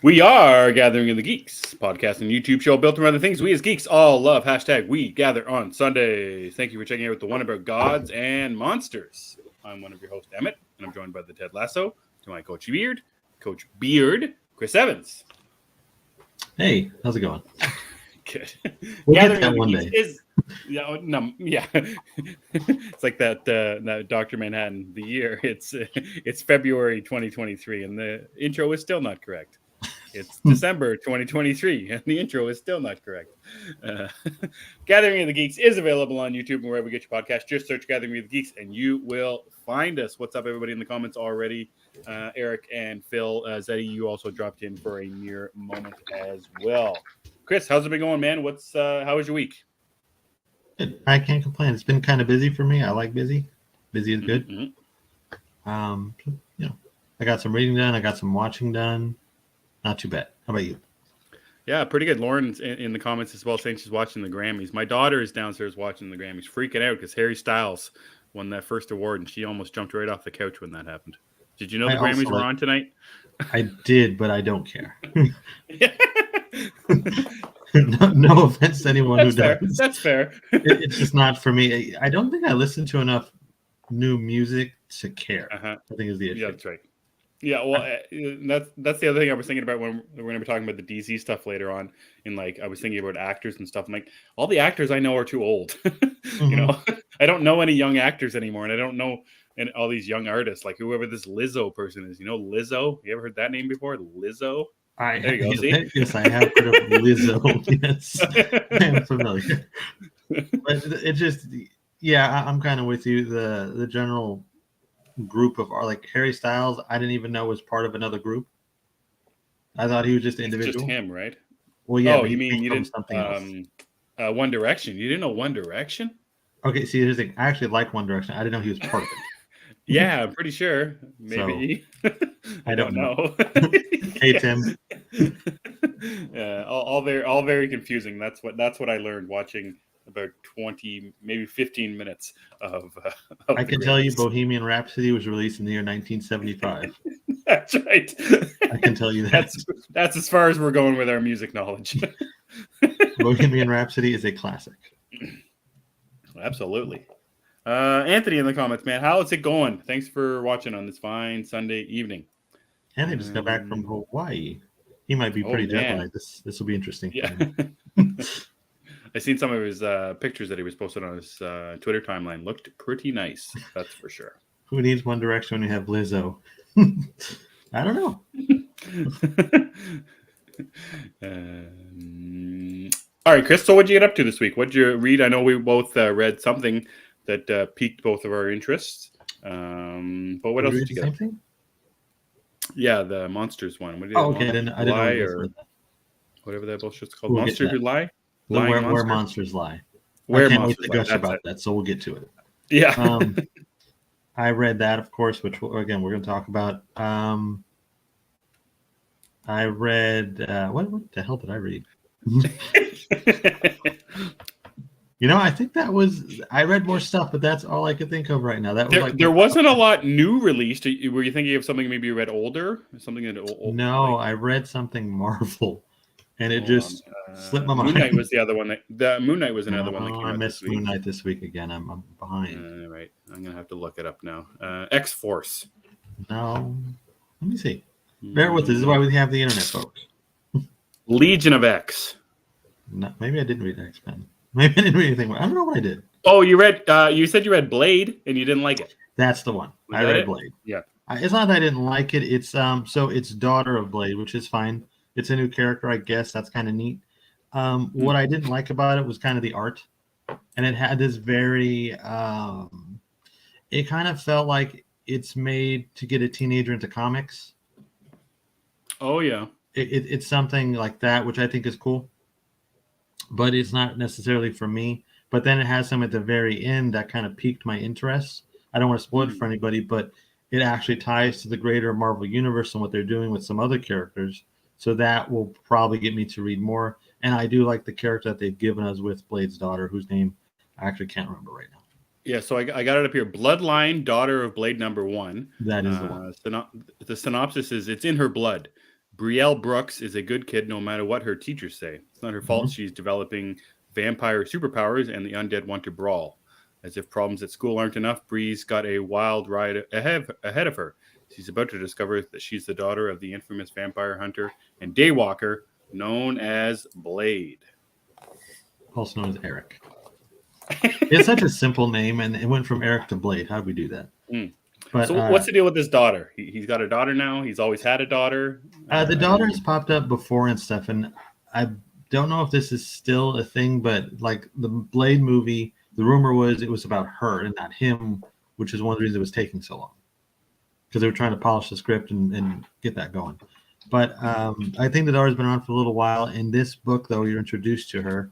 We are Gathering of the Geeks, podcast and YouTube show built around the things we as geeks all love. Hashtag we gather on Sundays. Thank you for checking out the one about gods and monsters. I'm one of your hosts, Emmet, and I'm joined by the Ted Lasso, to my Coach Beard, Chris Evans. Hey, how's it going? Good. We'll Gathering get that of the one Geeks day. is yeah. It's like that Dr. Manhattan. The year it's February 2023, and the intro is still not correct. It's December 2023, and the intro is still not correct. Gathering of the Geeks is available on YouTube and wherever you get your podcast. Just search Gathering of the Geeks, and you will find us. What's up, everybody in the comments already? Eric and Phil, Zeddy, you also dropped in for a mere moment as well. Chris, how's it been going, man? How was your week? Good. I can't complain. It's been kind of busy for me. I like busy. Busy is good. Mm-hmm. I got some reading done. I got some watching done. Not too bad. How about you? Yeah, pretty good. Lauren's in the comments as well, saying she's watching the Grammys. My daughter is downstairs watching the Grammys, freaking out because Harry Styles won that first award, and she almost jumped right off the couch when that happened. Did you know the Grammys were on tonight? I did, but I don't care. No offense to anyone who does. That's fair. It's just not for me. I don't think I listen to enough new music to care. I think is the issue. Yeah, that's right. Yeah, well, that's the other thing I was thinking about when we're going to be talking about the DC stuff later on. And I was thinking about actors and stuff. I'm like, all the actors I know are too old. I don't know any young actors anymore, and I don't know all these young artists, like whoever this Lizzo person is. You know, Lizzo. You ever heard that name before? Lizzo. There you go. See? Yes, I have heard of Lizzo. Yes, I am familiar. But it just, I'm kind of with you. The general group of like Harry Styles, I didn't even know was part of another group. I thought he was just an individual. Just him, right? Well, yeah. Oh, you mean you didn't something else? One Direction. You didn't know One Direction? Okay, see, here's the thing. I actually like One Direction. I didn't know he was part of it. Yeah, I'm pretty sure. Maybe. So, I don't know. Hey, Tim. Yeah, all very confusing. That's what I learned watching about 20, maybe 15 minutes of I can tell you Bohemian Rhapsody was released in the year 1975. That's right. I can tell you that. That's as far as we're going with our music knowledge. Bohemian Rhapsody is a classic. Absolutely. Anthony in the comments, man, how is it going? Thanks for watching on this fine Sunday evening. Anthony just got back from Hawaii. He might be pretty jet lagged. This will be interesting. Yeah. I seen some of his pictures that he was posted on his Twitter timeline. Looked pretty nice, that's for sure. Who needs One Direction when you have Lizzo? I don't know. All right, Chris, so what'd you get up to this week? What'd you read? I know we both read something that piqued both of our interests. But what else did you get? Yeah, the Monsters one. What did okay. I didn't know whatever that bullshit's called. Monsters Who Lie? Where Monsters Lie. Where I can't Monsters wait to gush about that, so we'll get to it. Yeah. I read that, of course, which, again, we're going to talk about. I read... what the hell did I read? I think that was... I read more stuff, but that's all I could think of right now. There wasn't a lot new released. Were you thinking of something maybe you read older? Something that old? No, I read something Marvel, and it just slipped my mind. Moon Knight was the other one. Moon Knight was another one that came out. I missed Moon Knight this week again. I'm behind. Right. I'm going to have to look it up now. X-Force. No. Let me see. Bear with us. This is why we have the internet, folks. Legion of X. No, maybe I didn't read X-Men. Maybe I didn't read anything. I don't know what I did. Oh, you read? You said you read Blade and you didn't like it. That's the one. I read Blade. Yeah. It's not that I didn't like it. It's so it's daughter of Blade, which is fine. It's a new character, I guess. That's kind of neat. What I didn't like about it was kind of the art, and it had this very. It kind of felt like it's made to get a teenager into comics. Oh yeah. It's something like that, which I think is cool. But it's not necessarily for me. But then it has some at the very end that kind of piqued my interest. I don't want to spoil it for anybody, but it actually ties to the greater Marvel universe and what they're doing with some other characters. So that will probably get me to read more. And I do like the character that they've given us with Blade's daughter, whose name I actually can't remember right now. Yeah, so I got it up here. Bloodline, daughter of Blade #1. That is the one. The synopsis is, it's in her blood. Brielle Brooks is a good kid no matter what her teachers say. It's not her fault she's developing vampire superpowers and the undead want to brawl. As if problems at school aren't enough, Bree's got a wild ride ahead of her. She's about to discover that she's the daughter of the infamous vampire hunter and daywalker known as Blade. Also known as Eric. It's such a simple name, and it went from Eric to Blade. How did we do that? But, so what's the deal with his daughter? He's got a daughter now? He's always had a daughter? The daughter has popped up before and stuff, and I don't know if this is still a thing, but like the Blade movie, the rumor was it was about her and not him, which is one of the reasons it was taking so long. Because they were trying to polish the script and get that going. But I think the daughter's been around for a little while. In this book, though, you're introduced to her,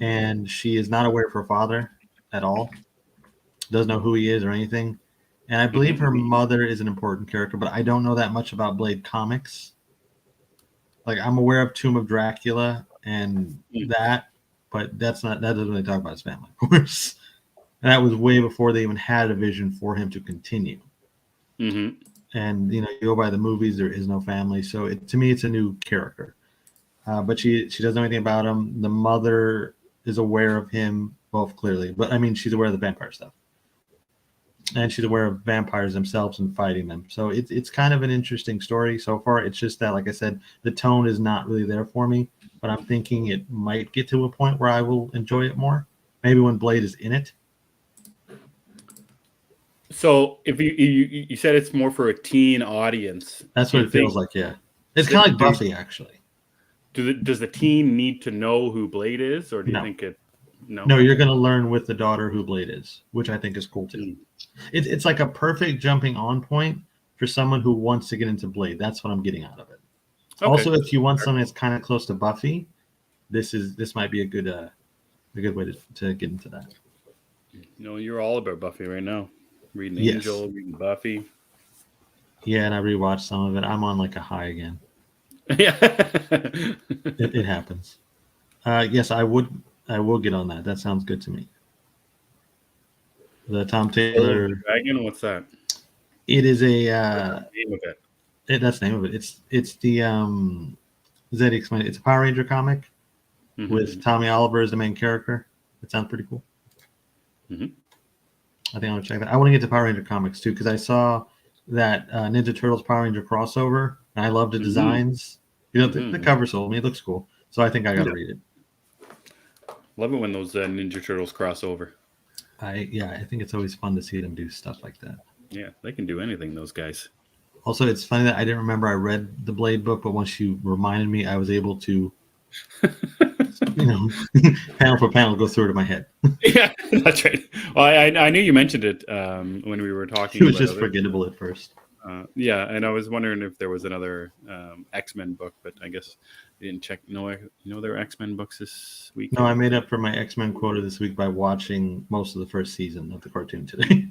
and she is not aware of her father at all. Doesn't know who he is or anything. And I believe her mother is an important character, but I don't know that much about Blade comics. Like, I'm aware of Tomb of Dracula and that, but that doesn't really talk about his family, of course. And that was way before they even had a vision for him to continue. And, you go by the movies, there is no family. So to me, it's a new character. But she doesn't know anything about him. The mother is aware of him, both clearly. But, I mean, she's aware of the vampire stuff. And she's aware of vampires themselves and fighting them. So it's kind of an interesting story so far. It's just that, like I said, the tone is not really there for me. But I'm thinking it might get to a point where I will enjoy it more. Maybe when Blade is in it. So if you said it's more for a teen audience. That's what it feels like, yeah. It's kind of like Buffy, actually. Does the teen need to know who Blade is? Or do you think it... No, you're going to learn with the daughter who Blade is, which I think is cool too. It's like a perfect jumping on point for someone who wants to get into Blade. That's what I'm getting out of it. Okay. Also, if you want something that's kind of close to Buffy, this might be a good way to get into that. You're all about Buffy right now. Reading Angel, reading Buffy. Yeah, and I rewatched some of it. I'm on like a high again. Yeah, it happens. Yes, I will get on that. That sounds good to me. The Tom Taylor Dragon. What's that? It is a name of it. That's the name of it. It's the Zeddy explained. It's a Power Ranger comic with Tommy Oliver as the main character. It sounds pretty cool. I think I want to check that. I want to get to Power Ranger comics too because I saw that Ninja Turtles Power Ranger crossover, and I love the designs. The cover sold me. It looks cool, so I think I got to read it. Love it when those Ninja Turtles cross over. I think it's always fun to see them do stuff like that. Yeah, they can do anything, those guys. Also, it's funny that I didn't remember I read the Blade book, but once you reminded me, I was able to, panel for panel, go through it in my head. Yeah, that's right. Well, I knew you mentioned it when we were talking. It was just forgettable at first. Yeah, and I was wondering if there was another X-Men book, but I guess you didn't check. There are X-Men books this week. No, I made up for my X-Men quota this week by watching most of the first season of the cartoon today.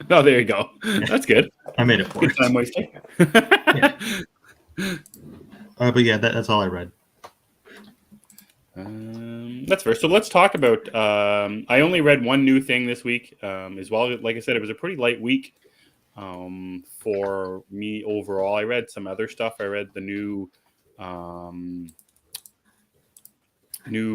Oh, there you go. Yeah. That's good. I made it for good time wasting. Yeah. But yeah, that's all I read. That's fair. So let's talk about. I only read one new thing this week as well. Like I said, it was a pretty light week. For me overall, I read some other stuff. I read the new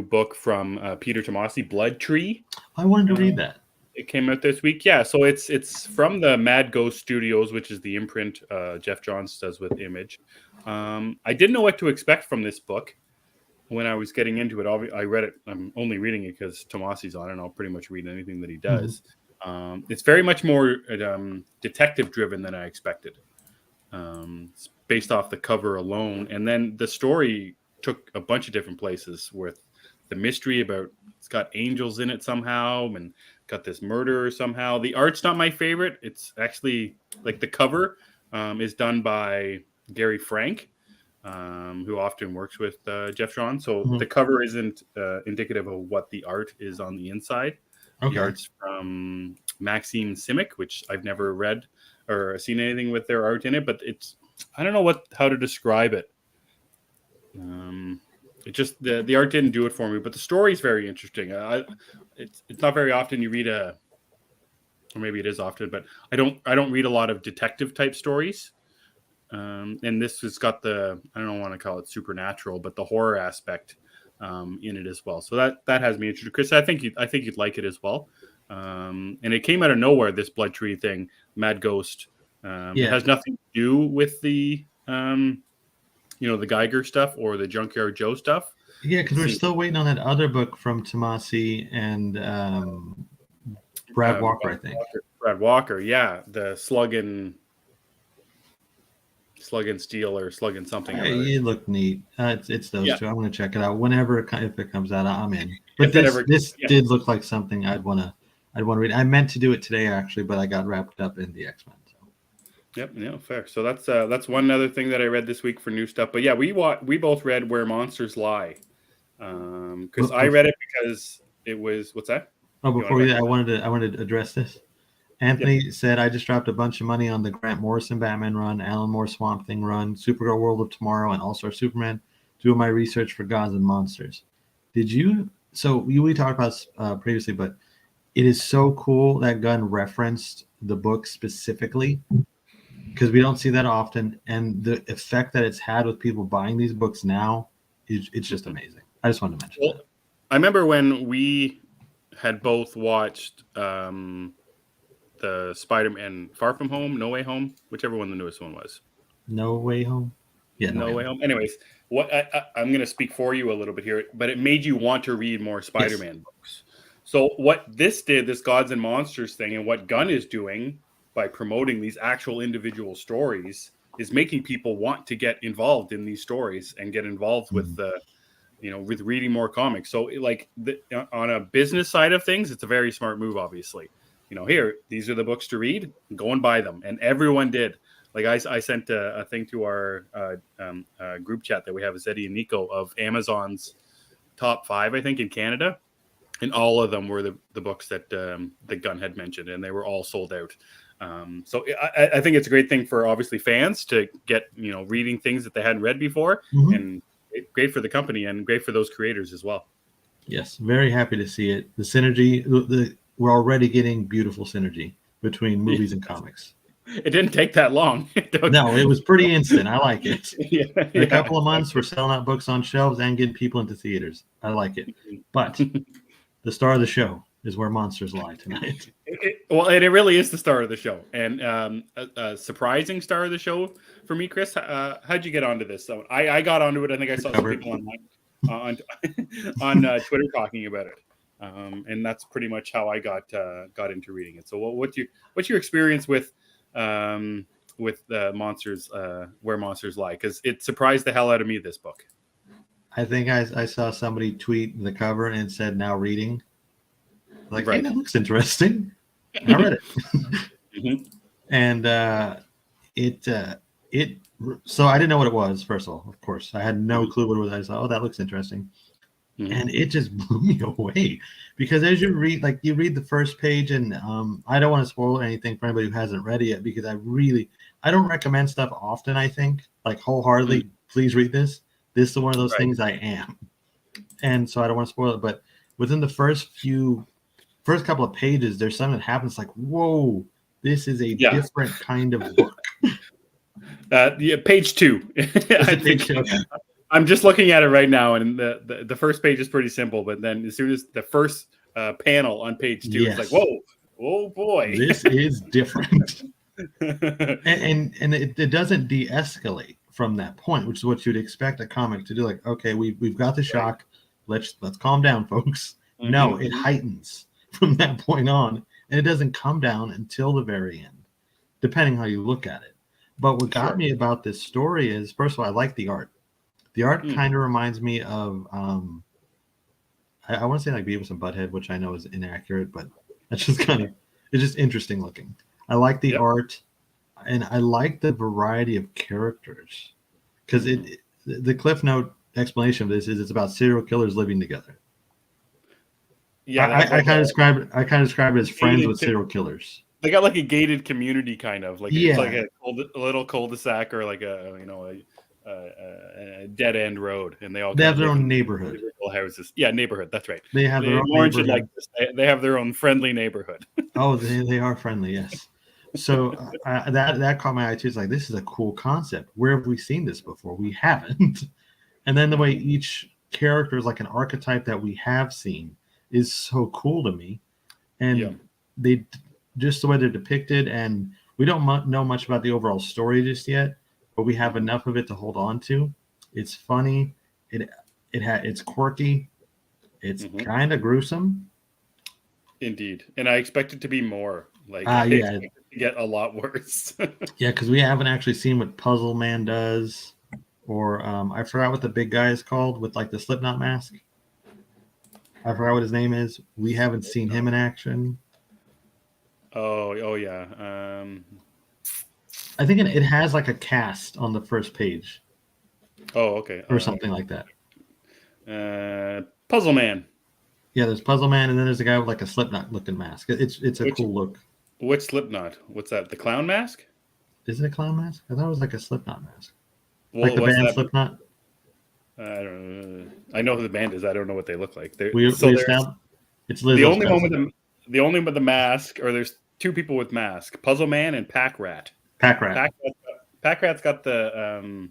book from Peter Tomasi, Blood Tree. I wanted to read that. It came out this week. Yeah, so it's from the Mad Ghost Studios, which is the imprint Jeff Johns does with Image. I didn't know what to expect from this book when I was getting into it. I read it. I'm only reading it because Tomasi's on it, and I'll pretty much read anything that he does. It's very much more detective driven than I expected. It's based off the cover alone, and then the story took a bunch of different places with the mystery about it's got angels in it somehow and got this murder somehow. The art's not my favorite. It's actually like the cover is done by Gary Frank, who often works with Jeff Johns. So the cover isn't indicative of what the art is on the inside. Okay. The art's from Maxime Simic, which I've never read or seen anything with their art in it, but I don't know how to describe it. It just the art didn't do it for me, but the story is very interesting. It's not very often you read or maybe it is often, but I don't read a lot of detective type stories. and this has got the, I don't want to call it supernatural, but the horror aspect in it as well. So that has me interested. Chris, I think you'd like it as well. And it came out of nowhere. This Blood Tree thing, Mad Ghost. It has nothing to do with the the Geiger stuff or the Junkyard Joe stuff. Yeah, because we're still waiting on that other book from Tomasi and Brad Walker, I think. Brad Walker, yeah, the Slug and Steel or Slug and something. It looked neat. It's those two. I'm going to check it out whenever if it comes out. I'm in. But this did look like something I'd want to read. I meant to do it today actually, but I got wrapped up in the X-Men. So. Yep, yeah, fair. So that's one other thing that I read this week for new stuff. But yeah, we both read Where Monsters Lie. Because I read it because it was, what's that? Oh, before I wanted to address this. Anthony said, I just dropped a bunch of money on the Grant Morrison Batman run, Alan Moore Swamp Thing run, Supergirl World of Tomorrow, and All-Star Superman, doing my research for Gods and Monsters. Did you? So we talked about previously, but it is so cool that Gunn referenced the book specifically because we don't see that often. And the effect that it's had with people buying these books now, it's just amazing. I just wanted to mention that. I remember when we had both watched the Spider-Man Far From Home, No Way Home, whichever one the newest one was. No Way Home? Yeah, No Way Home. Anyways, I'm going to speak for you a little bit here, but it made you want to read more Spider-Man books. So what this did, this Gods and Monsters thing, and what Gunn is doing by promoting these actual individual stories is making people want to get involved in these stories and get involved with with reading more comics. So on a business side of things, it's a very smart move, obviously. Here, these are the books to read, go and buy them. And everyone did. Like I sent a thing to our group chat that we have with Eddie and Nico of Amazon's top 5, I think, in Canada. And all of them were the books that Gunn had mentioned, and they were all sold out. So I think it's a great thing for obviously fans to get, reading things that they hadn't read before, and great for the company and great for those creators as well. Yes, very happy to see it. The synergy, we're already getting beautiful synergy between movies and comics. It didn't take that long. No, it was pretty instant. I like it. In a couple of months, we're selling out books on shelves and getting people into theaters. I like it. But the star of the show is Where Monsters Lie tonight. It really is the star of the show, and a surprising star of the show for me, Chris. How'd you get onto this? So I got onto it. I think I saw some people online on Twitter talking about it, and that's pretty much how I got into reading it. So what's your experience with the Monsters, Where Monsters Lie? Because it surprised the hell out of me, this book. I think I saw somebody tweet the cover and it said "now reading." Like, hey, that looks interesting. I read it. And it so I didn't know what it was, first of all, of course. I had no clue what it was. I thought, that looks interesting. And it just blew me away. Because as you read the first page, and I don't want to spoil anything for anybody who hasn't read it yet, because I don't recommend stuff often, I think. Like, wholeheartedly, please read this. This is one of those things I am. And so I don't want to spoil it, but within the first couple of pages, there's something that happens like, whoa, this is a different kind of book. Page 2. I think I'm just looking at it right now, and the first page is pretty simple, but then as soon as the first panel on page 2, it's like, whoa, oh boy, this is different. and it doesn't de-escalate from that point, which is what you'd expect a comic to do. Like, okay, we've got the shock. Let's calm down, folks. No, it heightens from that point on, and it doesn't come down until the very end, depending how you look at it. But what got me about this story is, first of all, I like the art. The art kind of reminds me of, I want to say like Beavis and Butthead, which I know is inaccurate, but that's just it's just interesting looking. I like the art, and I like the variety of characters, because the Cliff Note explanation of this is it's about serial killers living together. Yeah, I kind of describe it as friends with serial killers. They got like a gated community, kind of like it's like a little cul-de-sac or like a dead end road, and they have their own neighborhood. Houses, neighborhood. That's right. They have their own neighborhood. Like this. They have their own friendly neighborhood. Oh, they are friendly, yes. So that caught my eye too. It's like, this is a cool concept. Where have we seen this before? We haven't. And then the way each character is like an archetype that we have seen is so cool to me. Yeah. And they just the way they're depicted, and we don't know much about the overall story just yet, but we have enough of it to hold on to. It's funny. It's quirky. It's kind of gruesome. Indeed. And I expect it to be more. Like, I Yeah, expect it to get a lot worse. yeah, because we haven't actually seen what Puzzle Man does, or I forgot what the big guy is called with like the Slipknot mask. I forgot what his name is. We haven't seen him in action. Oh yeah. I think it has like a cast on the first page Oh, okay. or something like that. Puzzle Man. Yeah, there's Puzzle Man, and then there's a guy with like a Slipknot looking mask. It's a cool look. Which Slipknot? What's that? The clown mask? Is it a clown mask? I thought it was like a Slipknot mask. Well, Like the what's band that? Slipknot. I don't know. I know who the band is. I don't know what they look like. We established it's Lizzo's the only one cousin. with the mask, or there's two people with mask: Puzzle Man and Pack Rat. Pack Rat. Pack Rat's got the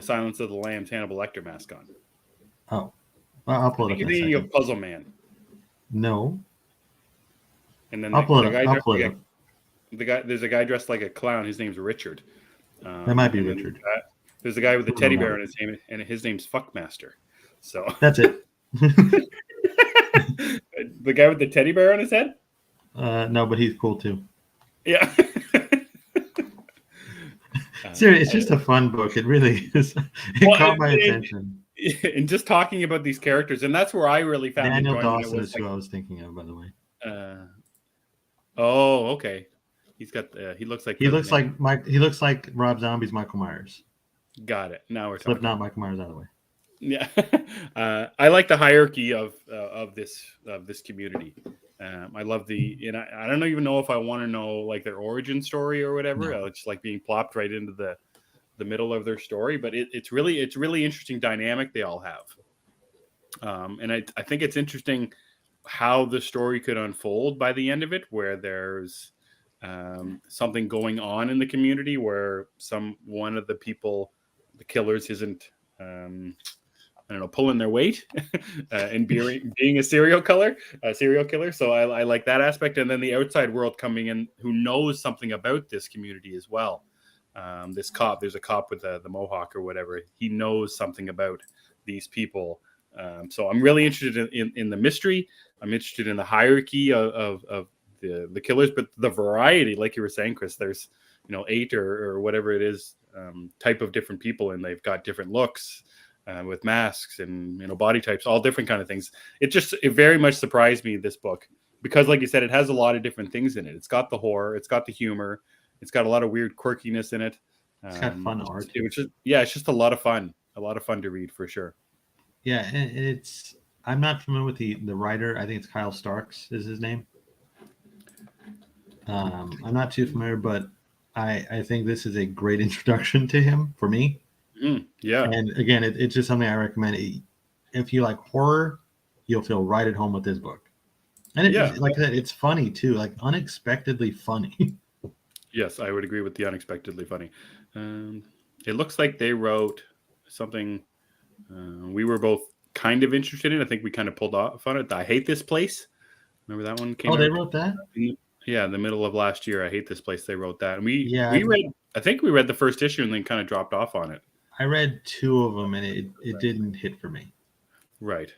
Silence of the Lambs Hannibal Lecter mask on. Oh, well, I'll pull it up. You're thinking of Puzzle Man. No. And then I'll pull it up. There's a guy dressed like a clown. His name's Richard. That might be Richard. There's a guy with the teddy bear on his name, and his name's Fuckmaster. So that's it. The guy with the teddy bear on his head? No, but he's cool too. Yeah. Seriously, it's just a fun book. It really is. It caught my attention. And just talking about these characters, and that's where I really found Daniel Dawson is who I was thinking of, by the way. Oh, okay. He's got. He looks like. He looks like Rob Zombie's Michael Myers. Got it. Now we're talking. Slipknot Michael Myers out of the way. Yeah, I like the hierarchy of this community. I love I don't even know if I want to know like their origin story or whatever. No. It's like being plopped right into the middle of their story, but it's really interesting dynamic they all have. And I think it's interesting how the story could unfold by the end of it, where there's something going on in the community where one of the people, the killers, isn't I don't know, pulling their weight and being a serial killer. So I like that aspect. And then the outside world coming in who knows something about this community as well. This cop, there's a cop with the mohawk or whatever. He knows something about these people. So I'm really interested in the mystery. I'm interested in the hierarchy of the killers, but the variety, like you were saying, Chris, there's 8 or whatever it is type of different people, and they've got different looks. With masks and body types, all different kind of things. It very much surprised me, this book, because like you said, it has a lot of different things in it. It's got the horror, it's got the humor, it's got a lot of weird quirkiness in it. It's got fun art. It's just a lot of fun to read for sure. Yeah, I'm not familiar with the writer. I think it's Kyle Starks is his name. I'm not too familiar, but I think this is a great introduction to him for me. Yeah, and again, it's just something I recommend. If you like horror, you'll feel right at home with this book. And like I said, it's funny too, like unexpectedly funny. Yes, I would agree with the unexpectedly funny. It looks like they wrote something we were both kind of interested in. I think we kind of pulled off on it. I Hate This Place. Remember that one came out? They wrote that? Yeah, in the middle of last year. I Hate This Place. They wrote that, and we read. I think we read the first issue and then kind of dropped off on it. I read 2 of them and it didn't hit for me. Right.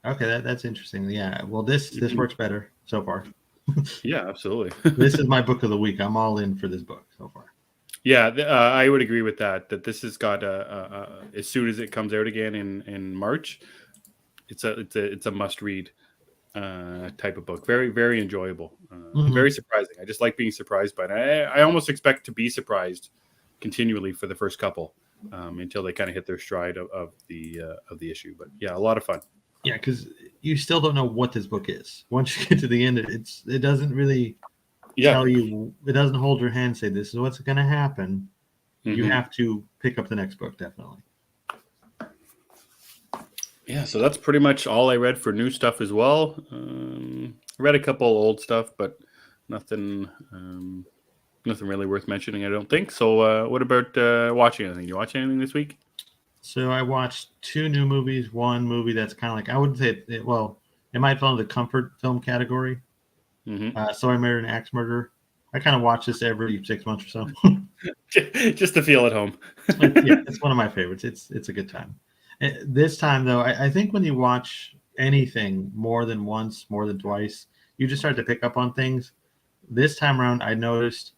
Okay, that's interesting. Yeah. Well, this works better so far. Yeah, absolutely. This is my book of the week. I'm all in for this book so far. Yeah, I would agree with that. That this has got as soon as it comes out again in March, it's a must read type of book. Very, very enjoyable. Very surprising. I just like being surprised by it. I almost expect to be surprised continually for the first couple. Until they kind of hit their stride of the issue, but yeah, a lot of fun. Yeah, because you still don't know what this book is. Once you get to the end, it doesn't really tell you. It doesn't hold your hand and say this is what's going to happen. You have to pick up the next book, definitely. Yeah, so that's pretty much all I read for new stuff as well. I read a couple old stuff, but nothing Nothing really worth mentioning, I don't think. So, what about watching anything? You watch anything this week? So I watched two new movies. One movie that's kind of like I would say it might fall into the comfort film category. Mm-hmm. So I Married an Axe Murderer. I kind of watch this every 6 months or so. Just to feel at home. It's one of my favorites. It's a good time. This time though, I think when you watch anything more than once, more than twice, you just start to pick up on things. This time around, I noticed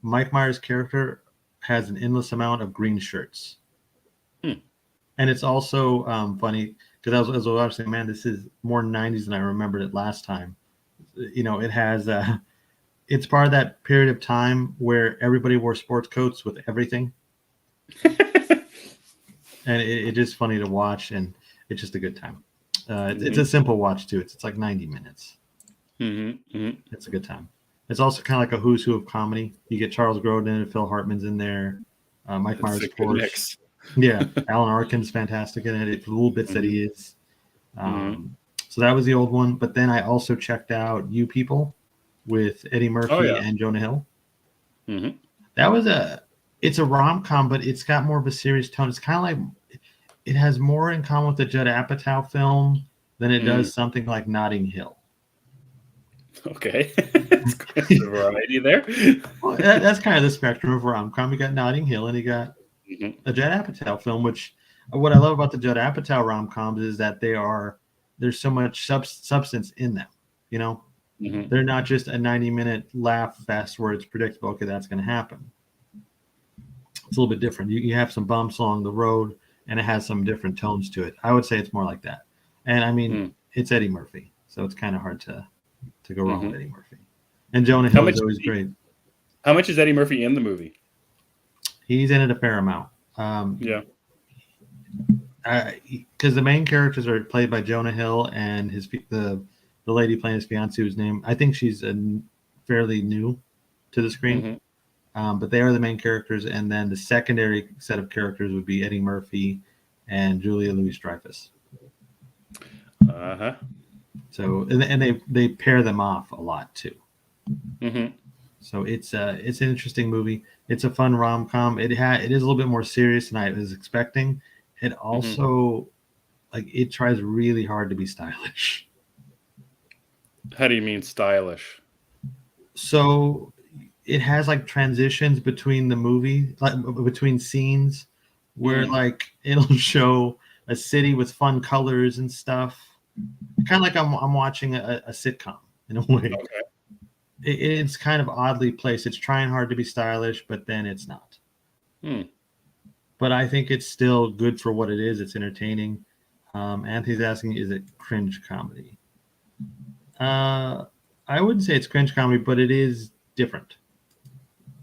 Mike Myers' character has an endless amount of green shirts. And it's also funny because I was watching, man, this is more 90s than I remembered it last time. You know, it has, it's part of that period of time where everybody wore sports coats with everything. And it's just funny to watch, and it's just a good time. It's a simple watch, too. It's like 90 minutes. It's a good time. It's also kind of like a who's who of comedy. You get Charles Grodin and Phil Hartman's in there. Mike Myers, of course. Yeah, Alan Arkin's fantastic in it. For the little bits that he is. So that was the old one. But then I also checked out You People with Eddie Murphy and Jonah Hill. That was it's a rom-com, but it's got more of a serious tone. It's kind of like it has more in common with the Judd Apatow film than it does something like Notting Hill. Okay, it's quite a variety there. Well, that's kind of the spectrum of rom-com. You got Notting Hill, and you got a Judd Apatow film. Which, what I love about the Judd Apatow rom-coms is that there's so much substance in them. You know, they're not just a 90-minute laugh fest where it's predictable. Okay, that's going to happen. It's a little bit different. You have some bumps along the road, and it has some different tones to it. I would say it's more like that. And I mean, it's Eddie Murphy, so it's kind of hard to go wrong with Eddie Murphy. And Jonah Hill is always great. How much is Eddie Murphy in the movie? He's in it a fair amount. Because the main characters are played by Jonah Hill and the lady playing his fiancée, whose name I think she's fairly new to the screen. But they are the main characters, and then the secondary set of characters would be Eddie Murphy and Julia Louis-Dreyfus. So and they pair them off a lot too. So it's an interesting movie. It's a fun rom-com. It is a little bit more serious than I was expecting. It also it tries really hard to be stylish. How do you mean stylish? So it has like transitions between the movie, like between scenes, where like it'll show a city with fun colors and stuff. Kind of like I'm watching a sitcom in a way. Okay. It's kind of oddly placed. It's trying hard to be stylish, but then it's not. But I think it's still good for what it is. It's entertaining. Anthony's asking, is it cringe comedy? I wouldn't say it's cringe comedy, but it is different.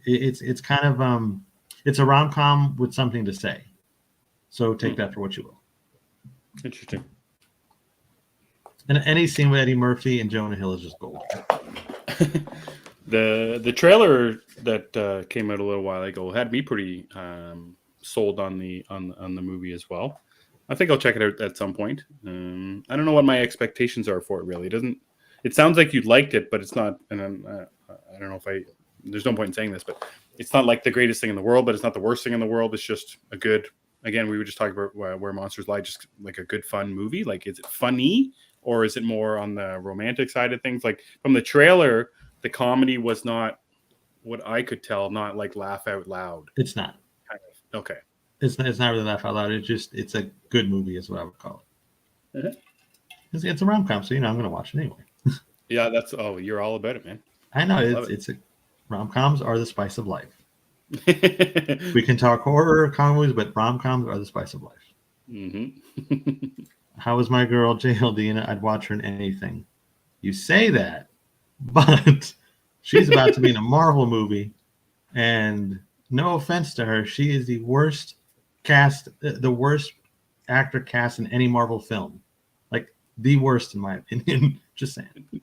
It's kind of it's a rom-com with something to say. So take that for what you will. Interesting. And any scene with Eddie Murphy and Jonah Hill is just gold. The trailer that came out a little while ago had me pretty sold on the movie as well. I think I'll check it out at some point. I don't know what my expectations are for it. Really, it sounds like you liked it, but it's not. And I don't know if there's no point in saying this, but it's not like the greatest thing in the world, but it's not the worst thing in the world. It's just a good. Again, we were just talking about Where Monsters Lie, just like a good fun movie. Like, is it funny? Or is it more on the romantic side of things? Like from the trailer, the comedy was not what I could tell, not like laugh out loud. It's not. Kind of. Okay. It's not really laugh out loud. It's a good movie is what I would call it. It's a rom-com, so I'm going to watch it anyway. Yeah, you're all about it, man. I know it's rom-coms are the spice of life. We can talk horror comedies, but rom-coms are the spice of life. How was my girl JLD? I'd watch her in anything. You say that, but she's about to be in a Marvel movie, and no offense to her, she is the worst actor cast in any Marvel film. Like the worst in my opinion. Just saying.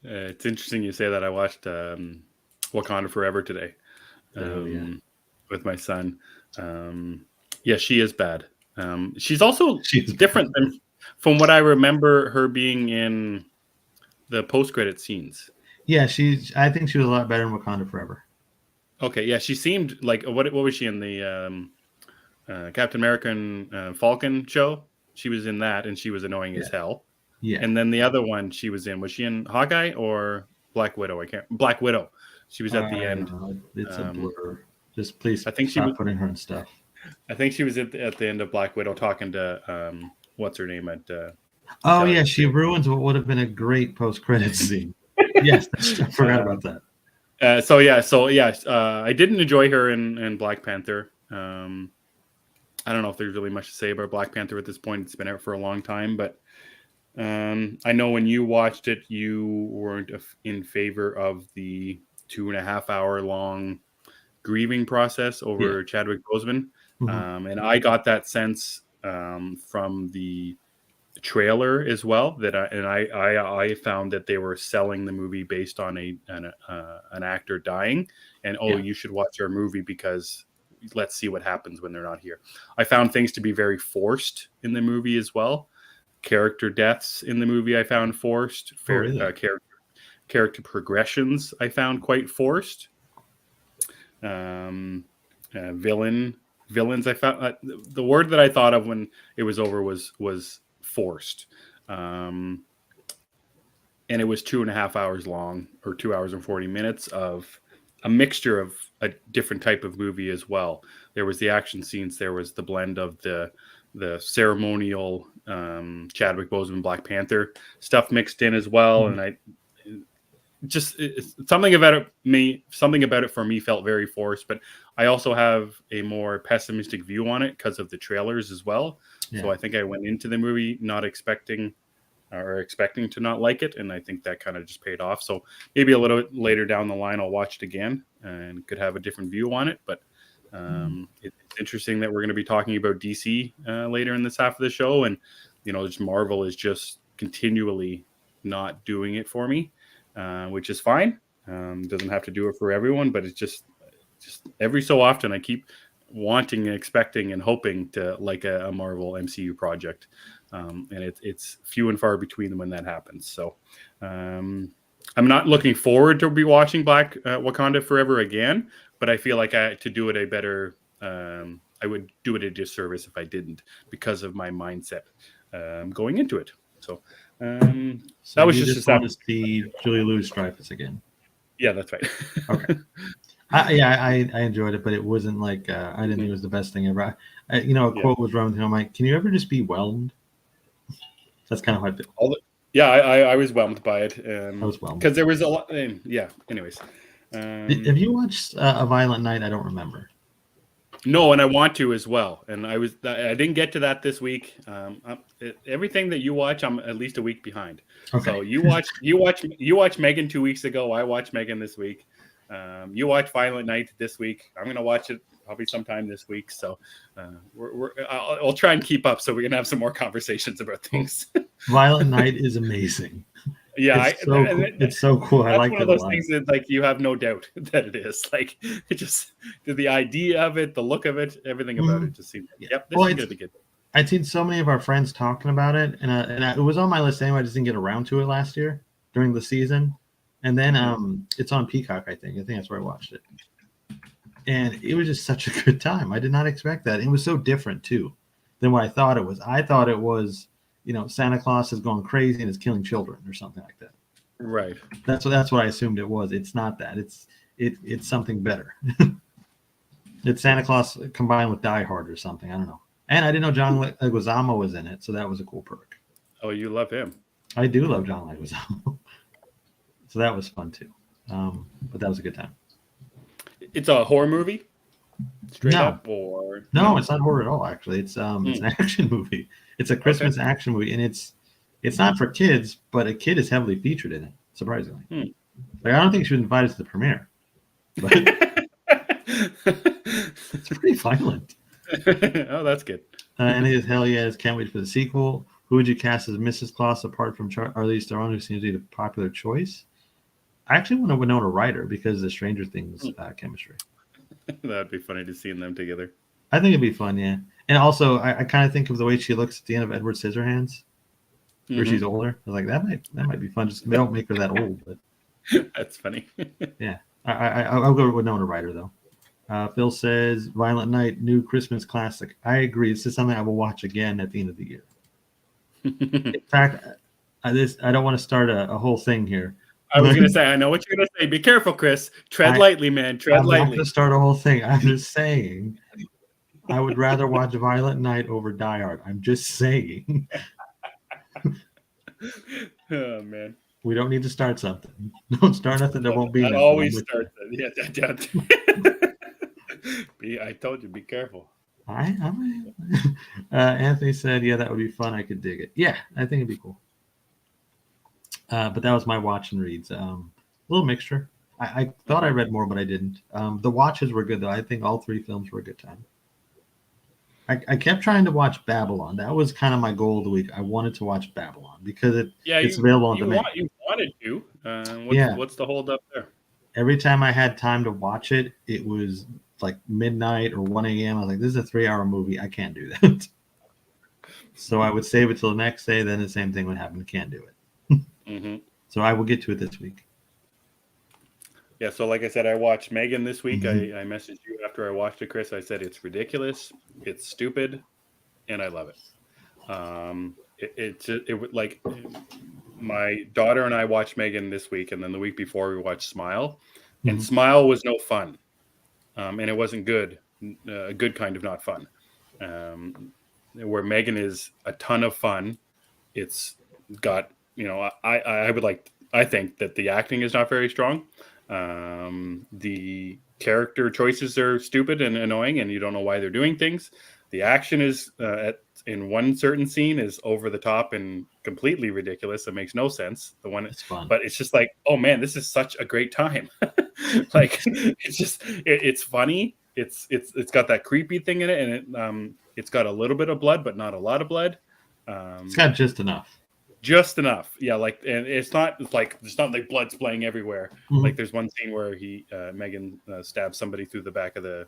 It's interesting you say that. I watched Wakanda Forever today with my son. Yeah, she is bad. She's different than from what I remember her being in the post-credit scenes. Yeah, I think she was a lot better in Wakanda Forever. Okay, yeah, she seemed like what was she in the Captain American Falcon show? She was in that, and she was annoying Yeah. as hell. Yeah. And then the other one she was she in Hawkeye or Black Widow? Black Widow. She was at the I don't end. know. It's a Um, blur. Just please I think she was. stop putting her in stuff. I think she was at the end of Black Widow talking to what's her name at Oh yeah, Natalia she Shea. ruins what would have been a great post-credit scene. Yes, I forgot about that. I didn't enjoy her in Black Panther. I don't know if there's really much to say about Black Panther at this point. It's been out for a long time, but I know when you watched it, you weren't in favor of the 2.5 hour long grieving process Yeah. over Chadwick Boseman. Mhm. And I got that sense from the trailer as well I found that they were selling the movie based on an actor dying, and Yeah. you should watch our movie because let's see what happens when they're not here. I found things to be very forced in the movie as well. Character deaths in the movie I found forced. Oh really? Character progressions I found quite forced. um Villains I found the word that I thought of when it was over was forced. um and it was 2.5 hours long, or 2 hours and 40 minutes of a mixture of a different type of movie as well. There was the action scenes, there was the blend of the ceremonial Chadwick Boseman Black Panther stuff mixed in as well. Mhm. And I just something about it for me felt very forced, but I also have a more pessimistic view on it because of the trailers as well. So Yeah. I think I went into the movie not expecting to not like it, and I think that kind of just paid off. So maybe a little bit later down the line I'll watch it again and could have a different view on it. But it's interesting that we're going to be talking about DC later in this half of the show, and just Marvel is just continually not doing it for me, which is fine. Doesn't have to do it for everyone, but it's just every so often I keep wanting, expecting, and hoping to like a Marvel MCU project, and it's few and far between when that happens. So um, I'm not looking forward to be watching Black Wakanda Forever again, but I feel like to do it a better, I would do it a disservice if I didn't, because of my mindset going into it. So So that was you just a just want to sad. see Julia Louis-Dreyfus again? Yeah, that's right. Okay. I enjoyed it, but it wasn't like I didn't think it was the best thing ever. A Yeah. quote was wrong with him. I'm like, can you ever just be whelmed? That's kind of how I feel. Yeah, I was whelmed by it I was whelmed. because there was a lot. Yeah. Anyways, Have you watched A Violent Night? I don't remember. no, and I want to as well. And I didn't get to that this week. Everything that you watch, I'm at least a week behind. Okay. So you watch Megan 2 weeks ago. I watched Megan this week. You watch Violent Night this week. I'm gonna watch it probably sometime this week. So I'll try and keep up so we can have some more conversations about things. Violent Night is amazing. Yeah, It's so cool. I that's like one it of a those lot. things that like you have no doubt that it is. Like it just the idea of it, the look of it, everything about Mhm. it just seems like, Yeah. yep, this Well, is gonna be good. I'd seen so many of our friends talking about it, and it was on my list anyway. I just didn't get around to it last year during the season, and then it's on Peacock. I think that's where I watched it, and it was just such a good time. I did not expect that. It was so different too than what I thought it was. I thought it was, Santa Claus is going crazy and is killing children or something like that. Right. That's what I assumed it was. It's not that. It's something better. It's Santa Claus combined with Die Hard or something. I don't know. And I didn't know John Leguizamo was in it, so that was a cool perk. Oh, you love him. I do love John Leguizamo, so that was fun too. But that was a good time. It's a horror movie, straight No. up, or No, it's not horror at all. Actually, it's an action movie. It's a Christmas action movie, and it's not for kids, but a kid is heavily featured in it. Surprisingly, like I don't think she was invited to the premiere, but it's pretty violent. Oh, that's good. And his hell yes, can't wait for the sequel. Who would you cast as Mrs. Claus apart from Charlize Theron, who seems to be the popular choice? I actually want to Winona Ryder because of the Stranger Things chemistry. That'd be funny to see them together. I think it'd be fun, yeah. And also, I kind of think of the way she looks at the end of Edward Scissorhands, where she's older. I was like, that might be fun. Just they don't make her that old, but that's funny. Yeah. I'll go with Winona Ryder though. Phil says Violent Night, new Christmas classic. I agree. This is something I will watch again at the end of the year. In fact, I don't want to start a whole thing here. I was going to say, I know what you're going to say. Be careful, Chris. Tread lightly, man. Tread lightly. I'm not going to start a whole thing. I'm just saying I would rather watch Violent Night over Die Hard. I'm just saying. Oh, man. We don't need to start something. Don't start nothing that won't be. That always starts it. Yeah. I told you, be careful. Anthony said, yeah, that would be fun. I could dig it. Yeah, I think it'd be cool. But that was my watch and reads. A little mixture. I thought I read more, but I didn't. The watches were good, though. I think all three films were a good time. I kept trying to watch Babylon. That was kind of my goal of the week. I wanted to watch Babylon because it's available on demand. You wanted to. What's the hold up there? Every time I had time to watch it, it was like midnight or 1 a.m. I was like, this is a 3-hour movie. I can't do that. So I would save it till the next day. Then the same thing would happen. Can't do it. Mm-hmm. So I will get to it this week. Yeah, so like I said, I watched Megan this week. Mm-hmm. I messaged you after I watched it, Chris. I said it's ridiculous, it's stupid, and I love it. Like my daughter and I watched Megan this week, and then the week before we watched Smile, and Smile was no fun, and it wasn't good, a good kind of not fun. Where Megan is a ton of fun. It's got, I think that the acting is not very strong. The character choices are stupid and annoying, and you don't know why they're doing things. The action is in one certain scene is over the top and completely ridiculous. It makes no sense. But it's just like, oh man, this is such a great time. Like it's funny. It's got that creepy thing in it, and it's got a little bit of blood, but not a lot of blood. It's got just enough. Just enough, yeah. Like, and it's not like blood splaying everywhere. Mm-hmm. Like, there's one scene where Megan stabs somebody through the back of the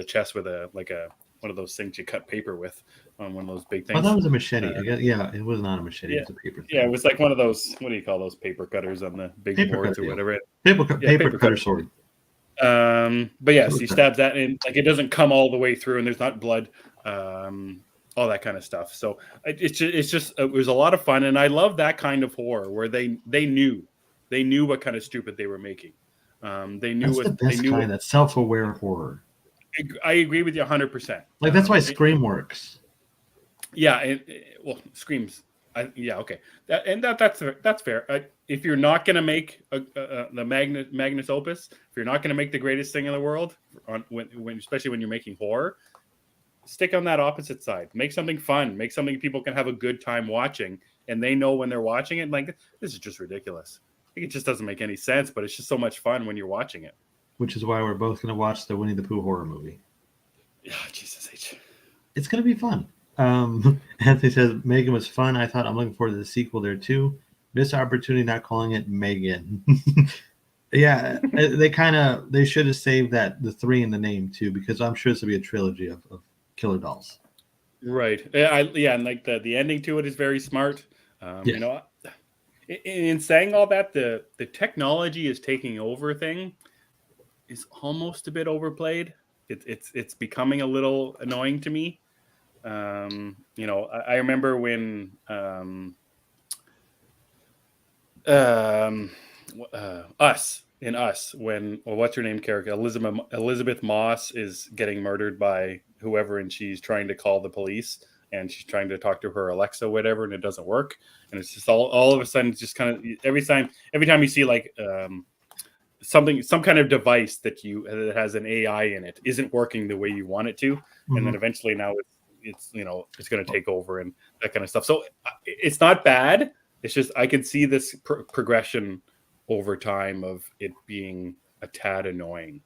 chest with one of those things you cut paper with on one of those big things. Oh, that was a machete. It was not a machete. It was a paper thing. Yeah, it was like one of those. What do you call those paper cutters on the big boards or whatever? Paper cutter sword. But yes, he stabs that, and like it doesn't come all the way through, and there's not blood. All that kind of stuff. So it was a lot of fun, and I love that kind of horror where they knew what kind of stupid they were making. They knew that's the best kind. That self-aware horror. I agree with you 100%. Like that's why Scream works. Yeah, Scream's. Okay. That's fair. If you're not going to make the Magnus Opus, if you're not going to make the greatest thing in the world, especially when you're making horror, stick on that opposite side. Make something fun. Make something people can have a good time watching, and they know when they're watching it. Like, this is just ridiculous. It just doesn't make any sense, but it's just so much fun when you're watching it. Which is why we're both going to watch the Winnie the Pooh horror movie. Yeah, Jesus H. It's going to be fun. Anthony says Megan was fun. I thought I'm looking forward to the sequel there too. Missed opportunity not calling it Megan. Yeah, they should have saved the 3 in the name too, because I'm sure this will be a trilogy of Killer Dolls. Right. And like the ending to it is very smart. In saying all that, the technology is taking over thing is almost a bit overplayed. It's becoming a little annoying to me. I remember when Us, when what's her name character Elizabeth Moss is getting murdered by whoever, and she's trying to call the police, and she's trying to talk to her Alexa, whatever, and it doesn't work, and it's just all of a sudden, it's just kind of every time you see like some kind of device that has an AI in it isn't working the way you want it to, and then eventually now it's going to take over and that kind of stuff. So it's not bad. It's just I can see this progression over time of it being a tad annoying.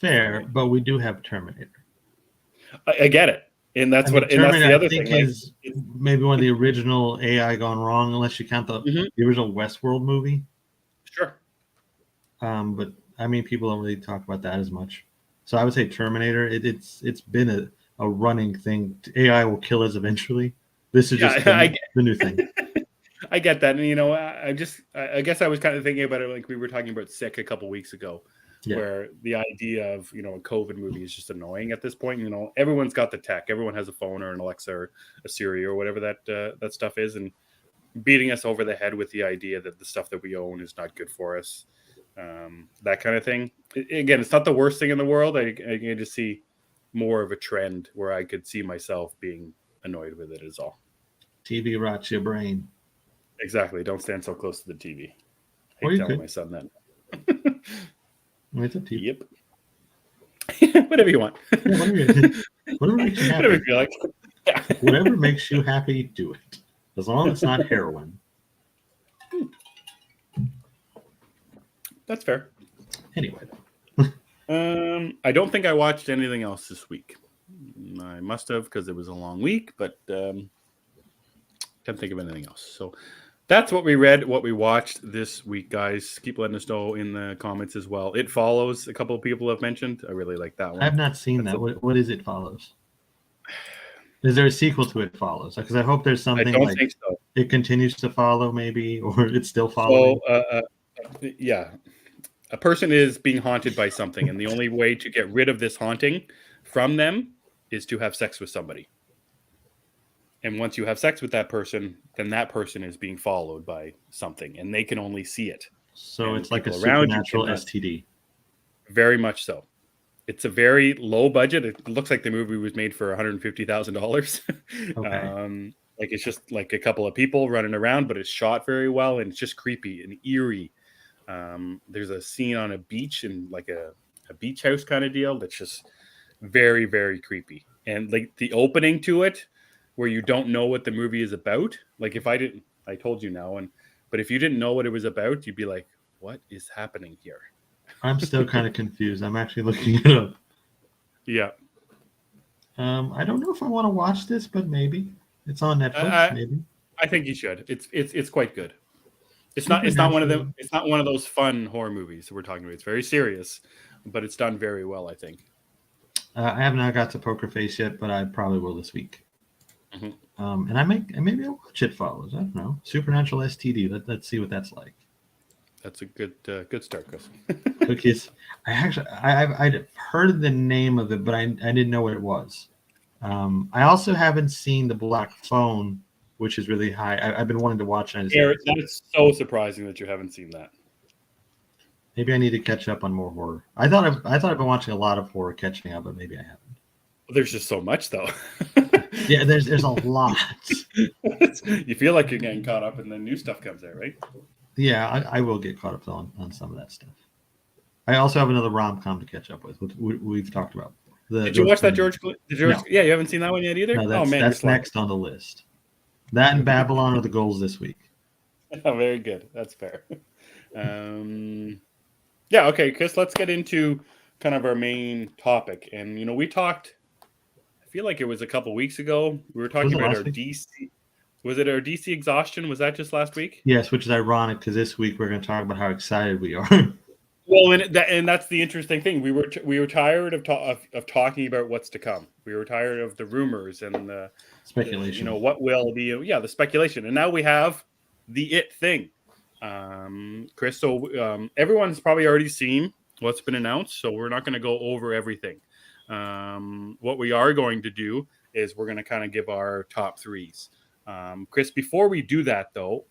Fair, but we do have Terminator. I get it, and that's that's the other thing. Is maybe one of the original AI gone wrong, unless you count the original Westworld movie. Sure. But I mean, people don't really talk about that as much. So I would say Terminator. It's been a running thing. AI will kill us eventually. This is just the new thing. I get that, and I guess I was kind of thinking about it like we were talking about Sick a couple weeks ago. Yeah. where the idea of, you know, a COVID movie is just annoying at this point. You know, everyone's got the tech, everyone has a phone or an Alexa or a Siri or whatever that stuff is, and beating us over the head with the idea that the stuff that we own is not good for us, that kind of thing. Again, it's not the worst thing in the world. I can just see more of a trend where I could see myself being annoyed with it is all. TV rots your brain. Exactly. Don't stand so close to the TV. I Or hate you telling could. my son that. It's up to you. Yep. Whatever you want. Yeah, whatever makes you Whatever happy. you feel like. Yeah. Whatever makes you happy, do it. As long as it's not heroin. That's fair. Anyway. I don't think I watched anything else this week. I must have, because it was a long week, but can't think of anything else. So that's what we read, what we watched this week, guys. Keep letting us know in the comments as well. It Follows, a couple of people have mentioned. I really like that one. I have not seen that. What is It Follows? Is there a sequel to It Follows? Because I hope there's something I don't like think so. It continues to follow, maybe, or it's still following. So, yeah. A person is being haunted by something, and the only way to get rid of this haunting from them is to have sex with somebody. And once you have sex with that person, then that person is being followed by something, and they can only see it. So And it's like a people around you supernatural cannot. STD. Very much so. It's a very low budget. It looks like the movie was made for $150,000. Okay. Like it's just like a couple of people running around, but it's shot very well, and it's just creepy and eerie. There's a scene on a beach in like a beach house kind of deal that's just very, very creepy. And like the opening to it, where you don't know what the movie is about. Like if I didn't, I told you now, but if you didn't know what it was about, you'd be like, what is happening here? I'm still kind of confused. I'm actually looking it up. Yeah. I don't know if I want to watch this, but maybe it's on Netflix. Maybe I think you should. It's quite good. It's not one of them. It's not one of those fun horror movies that we're talking about. It's very serious, but it's done very well, I think. I have not got to Poker Face yet, but I probably will this week. Mm-hmm. And maybe I'll watch It Follows. I don't know. Supernatural STD. Let's see what that's like. That's a good start, Chris. Cookies. I'd heard the name of it, but I didn't know what it was. I also haven't seen The Black Phone, which is really high. I've been wanting to watch it. Eric, that's so surprising that you haven't seen that. Maybe I need to catch up on more horror. I thought I've been watching a lot of horror catching up, but maybe I haven't. There's just so much, though. Yeah, there's a lot. You feel like you're getting caught up, and then new stuff comes out, right? Yeah, I will get caught up on some of that stuff. I also have another rom-com to catch up with. We've talked about before. Did you watch that George? No. Yeah, you haven't seen that one yet either. No, that's next on the list. That and Babylon are the goals this week. Oh, very good. That's fair. Yeah. Okay, Chris. Let's get into kind of our main topic, and we talked. I feel like it was a couple weeks ago. We were talking about our DC. Was it our DC exhaustion? Was that just last week? Yes, which is ironic because this week we're going to talk about how excited we are. Well, and that's the interesting thing. We were tired of talking about what's to come. We were tired of the rumors and the speculation. What will be? Yeah, the speculation. And now we have the It thing, Chris. So everyone's probably already seen what's been announced. So we're not going to go over everything. What we are going to do is we're going to kind of give our top threes. Chris, before we do that, though,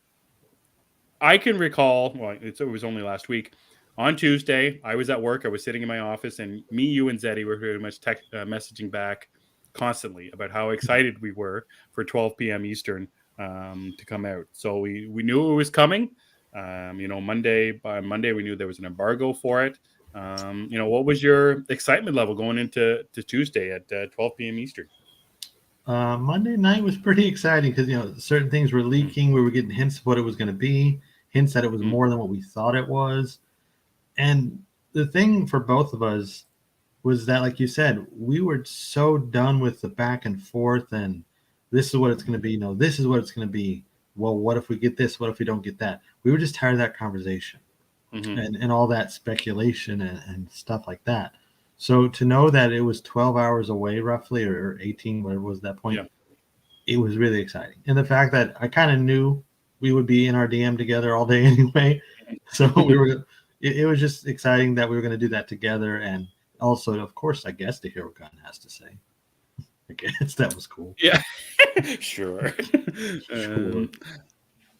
I can recall. Well, it was only last week. On Tuesday, I was at work. I was sitting in my office, and me, you, and Zeddy were pretty much messaging back constantly about how excited we were for 12 p.m. Eastern to come out. So we knew it was coming. By Monday, we knew there was an embargo for it. What was your excitement level going into Tuesday at 12 p.m. Eastern? Monday night was pretty exciting because certain things were leaking. We were getting hints of what it was going to be, hints that it was more than what we thought it was. And the thing for both of us was that, like you said, we were so done with the back and forth and this is what it's going to be. No, this is what it's going to be. Well, what if we get this? What if we don't get that? We were just tired of that conversation and all that speculation and stuff like that. So to know that it was 12 hours away roughly or 18, whatever was that point, It was really exciting. And the fact that I kind of knew we would be in our DM together all day anyway. So it was just exciting that we were going to do that together, and also, of course, I guess to hear what Gunn has to say. I guess that was cool. Yeah, sure. Sure.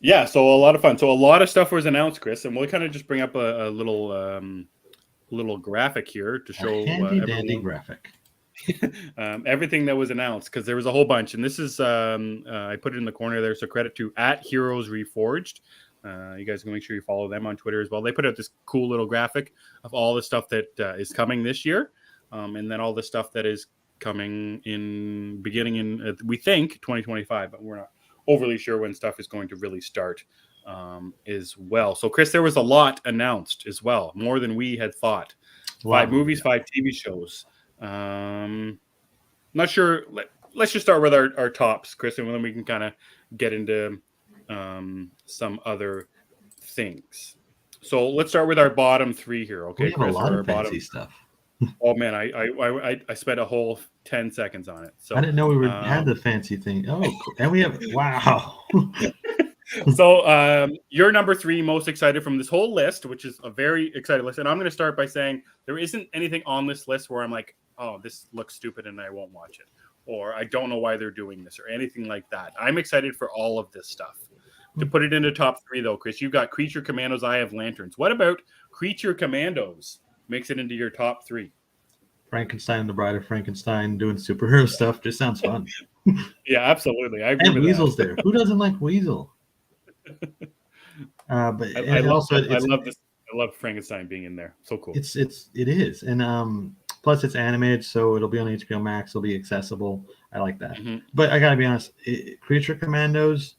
Yeah, so a lot of fun. So a lot of stuff was announced, Chris, and we'll kind of just bring up a little graphic here to show A handy dandy everyone graphic. everything that was announced, because there was a whole bunch, and this is I put it in the corner there. So credit to @Heroes Reforged. You guys can make sure you follow them on Twitter as well. They put out this cool little graphic of all the stuff that is coming this year, and then all the stuff that is coming in beginning in we think 2025, but we're not overly sure when stuff is going to really start as well. So Chris, there was a lot announced as well, more than we had thought. 5 movies, 5 TV shows. Not sure. Let's just start with our tops, Chris, and then we can kind of get into some other things. So let's start with our bottom 3 here, okay? We have Chris, a lot our of fancy bottom stuff. Oh man, I spent a whole 10 seconds on it. So I didn't know we had the fancy thing. Oh, cool. And we have wow. So you're number 3 most excited from this whole list, which is a very excited list. And I'm going to start by saying there isn't anything on this list where I'm like, oh, this looks stupid and I won't watch it, or I don't know why they're doing this, or anything like that. I'm excited for all of this stuff. To put it into top 3 though, Chris, you've got Creature Commandos, I Have Lanterns. What about Creature Commandos makes it into your top 3? Frankenstein and the Bride of Frankenstein doing superhero stuff just sounds fun. Yeah, absolutely. I agree and with Weasel's that. there. Who doesn't like Weasel? But I love this. I love Frankenstein being in there. So cool. It is, and plus it's animated, so it'll be on HBO Max. It'll be accessible. I like that. Mm-hmm. But I gotta be honest, Creature Commandos.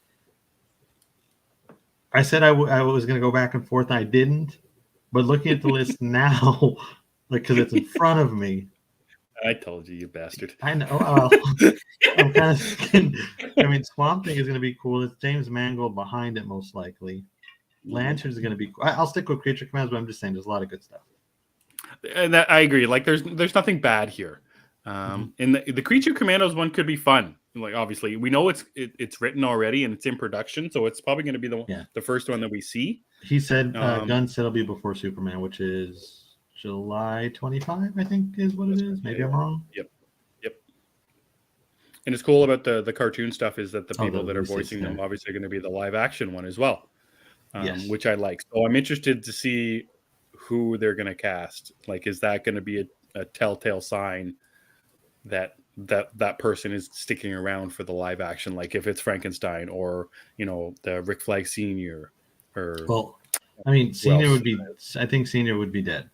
I said I was gonna go back and forth, and I didn't. But looking at the list now, like because it's in front of me. I told you, you bastard. I know. I'm kind of thinking. I mean, Swamp Thing is going to be cool. It's James Mangold behind it, most likely. Lanterns is going to be cool. I'll stick with Creature Commandos, but I'm just saying there's a lot of good stuff. And that, I agree. Like, there's nothing bad here. And the Creature Commandos one could be fun. Like, obviously, we know it's written already and it's in production, so it's probably going to be the first one that we see. He said Gunn said it'll be before Superman, which is July 25, I think is what it is. Maybe I'm wrong. Yep. And it's cool about the cartoon stuff is that the people that are voicing them obviously are going to be the live action one as well, which I like. So I'm interested to see who they're going to cast. Like, is that going to be a telltale sign that person is sticking around for the live action? Like if it's Frankenstein or, the Rick Flag Sr. or... Well, I mean, Senior would be... I think Senior would be dead.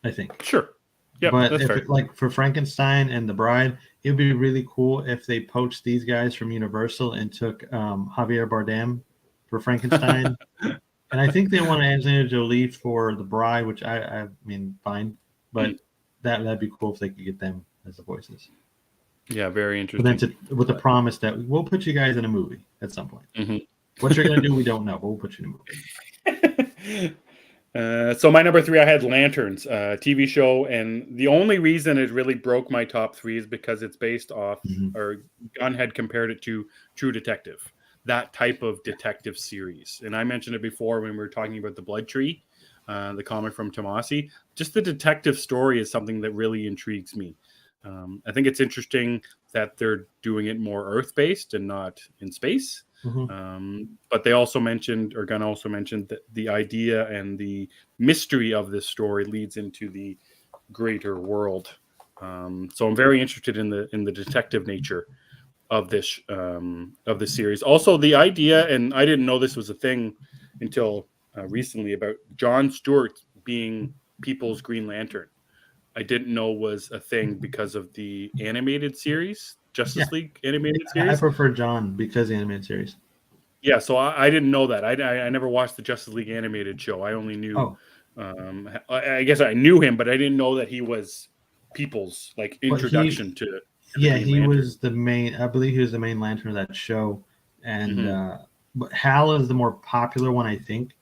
I think. Sure. Yeah, but that's fair. Like for Frankenstein and the Bride, it would be really cool if they poached these guys from Universal and took Javier Bardem for Frankenstein. And I think they want Angelina Jolie for the Bride, which I mean, fine, but that'd be cool if they could get them as the voices. Yeah, very interesting. But then with the promise that we'll put you guys in a movie at some point. Mm-hmm. What you're gonna do, we don't know, but we'll put you in a movie. So my number 3, I had Lanterns, TV show, and the only reason it really broke my top 3 is because it's based off, or Gunn had compared it to True Detective, that type of detective series. And I mentioned it before when we were talking about the Blood Tree, the comic from Tomasi. Just the detective story is something that really intrigues me. I think it's interesting that they're doing it more Earth-based and not in space. But they also mentioned, or Gunn also mentioned, that the idea and the mystery of this story leads into the greater world. So I'm very interested in the detective nature of this series. Also, the idea, and I didn't know this was a thing until recently, about Jon Stewart being People's Green Lantern. I didn't know was a thing because of the animated series, Justice League animated series. I prefer John because of the animated series. Yeah, so I didn't know that. I never watched the Justice League animated show. I only knew. I guess I knew him, but I didn't know that he was People's introduction to. Yeah, he was the main. I believe he was the main Lantern of that show, and but Hal is the more popular one. I think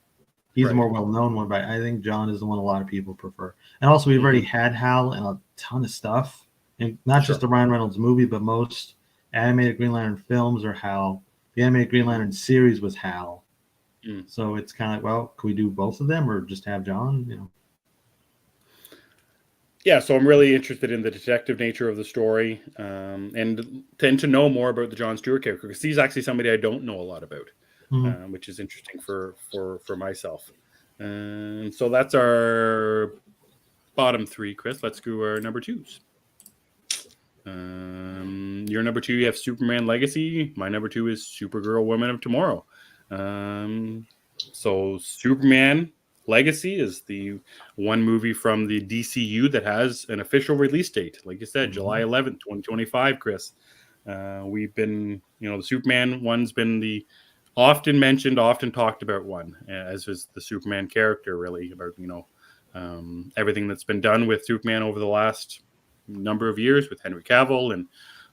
he's the more well-known one, but I think John is the one a lot of people prefer. And also, we've already had Hal in a ton of stuff, and not just the Ryan Reynolds movie, but most animated Green Lantern films are Hal. The animated Green Lantern series was Hal. So it's kind of like, well, can we do both of them or just have John? You know. Yeah, so I'm really interested in the detective nature of the story, and tend to know more about the John Stewart character because he's actually somebody I don't know a lot about, Mm-hmm. which is interesting for myself. So that's our bottom three, Chris. Let's go our number twos. Your number two, you have Superman Legacy. My number two is Supergirl Women of Tomorrow. So Superman Legacy is the one movie from the DCU that has an official release date. Like you said, July 11th, 2025, Chris. We've been, the Superman one's been the often mentioned, often talked about one, as is the Superman character, really, about, everything that's been done with Superman over the last number of years with Henry Cavill and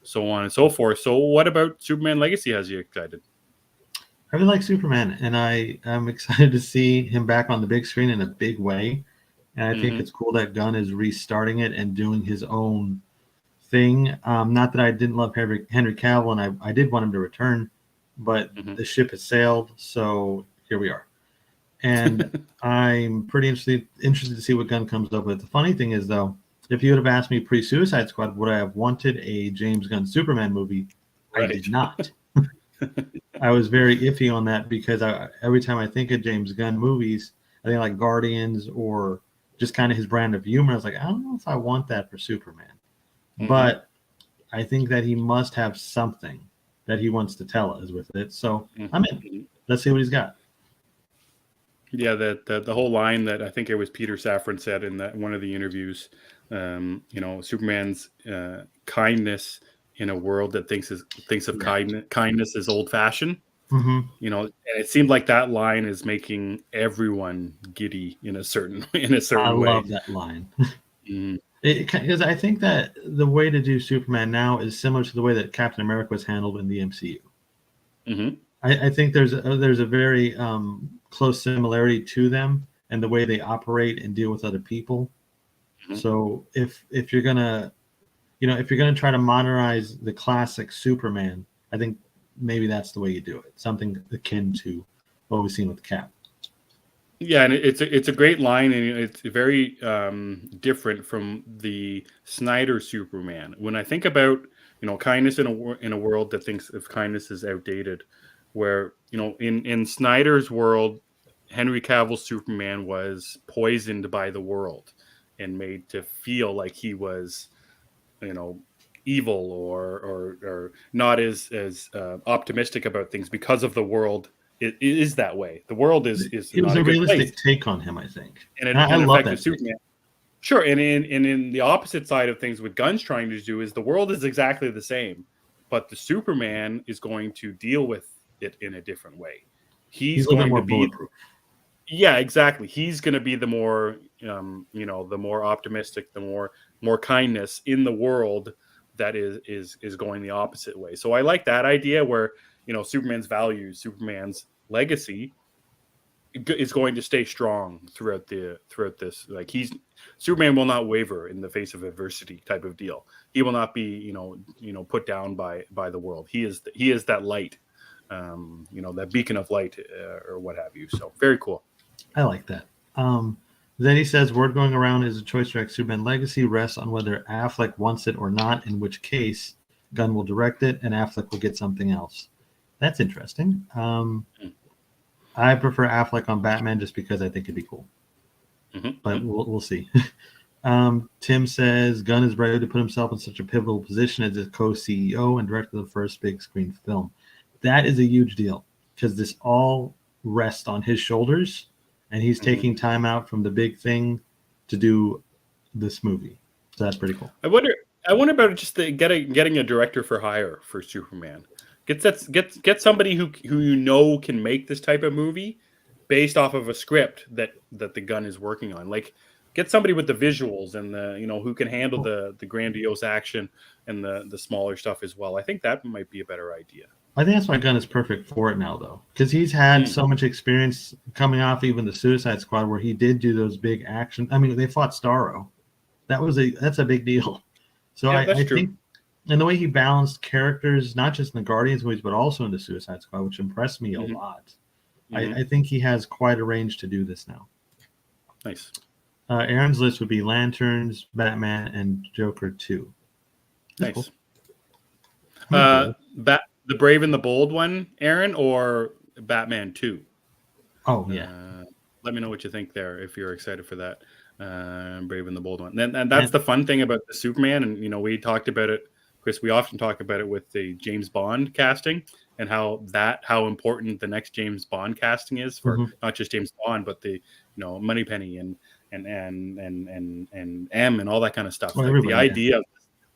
so on and so forth. So what about Superman Legacy has you excited? I really like Superman, and I'm excited to see him back on the big screen in a big way. And I think it's cool that Gunn is restarting it and doing his own thing. Not that I didn't love Henry Cavill, and I did want him to return, but the ship has sailed, so here we are. And I'm pretty interested to see what Gunn comes up with. The funny thing is, though, if you would have asked me pre-Suicide Squad, would I have wanted a James Gunn Superman movie? Right. I did not. I was very iffy on that because every time I think of James Gunn movies, I think like Guardians or just kind of his brand of humor. I was like, I don't know if I want that for Superman. But I think that he must have something that he wants to tell us with it. So I'm in. Let's see what he's got. Yeah, the whole line that I think it was Peter Safran said in one of the interviews, Superman's kindness in a world that thinks of kindness as old fashioned. And it seemed like that line is making everyone giddy in a certain way. I love that line. Because I think that the way to do Superman now is similar to the way that Captain America was handled in the MCU. I think there's a very close similarity to them and the way they operate and deal with other people. So if you're gonna try to modernize the classic Superman, I think maybe that's the way you do it. Something akin to what we've seen with Cap. Yeah, and it's a great line, and it's very different from the Snyder Superman. When I think about kindness in a world that thinks of kindness as outdated, where in Snyder's world, Henry Cavill's Superman was poisoned by the world and made to feel like he was evil or not as optimistic about things because of the world. It is that way. The world is it was a realistic take on him, I think, and I love that Superman. Sure, and in the opposite side of things, what Gunn's trying to do is the world is exactly the same, but the Superman is going to deal with it in a different way. He's going to be bulletproof. Yeah, exactly. He's going to be the more the more optimistic, the more kindness in the world that is going the opposite way. So I like that idea where Superman's values, Superman's legacy is going to stay strong throughout this. Like Superman will not waver in the face of adversity type of deal. He will not be put down by the world. He is that light, that beacon of light or what have you. So very cool. I like that. Then he says, word going around is a choice to direct Superman Legacy rests on whether Affleck wants it or not, in which case Gunn will direct it and Affleck will get something else. That's interesting. I prefer Affleck on Batman just because I think it'd be cool. But we'll see. Tim says, Gunn is ready to put himself in such a pivotal position as a co-CEO and director of the first big screen film. That is a huge deal because this all rests on his shoulders. And he's taking time out from the big thing to do this movie. So that's pretty cool. I wonder about just getting a director for hire for Superman. Get somebody who can make this type of movie based off of a script that the Gunn is working on. Like get somebody with the visuals and the who can handle the grandiose action and the smaller stuff as well. I think that might be a better idea. I think that's why Gunn is perfect for it now, though, because he's had so much experience coming off even the Suicide Squad, where he did do those big action. I mean, they fought Starro. That's a big deal. So I think, and the way he balanced characters, not just in the Guardians movies, but also in the Suicide Squad, which impressed me a lot. I think he has quite a range to do this now. Nice. Aaron's list would be Lanterns, Batman, and Joker 2. That's Cool. The Brave and the Bold one, Aaron, or Batman 2? Oh, yeah. Let me know what you think there if you're excited for that. Brave and the Bold one. And that's the fun thing about the Superman. And, we talked about it, Chris, we often talk about it with the James Bond casting and how important the next James Bond casting is for not just James Bond, but the, Moneypenny and M and all that kind of stuff. Well, the idea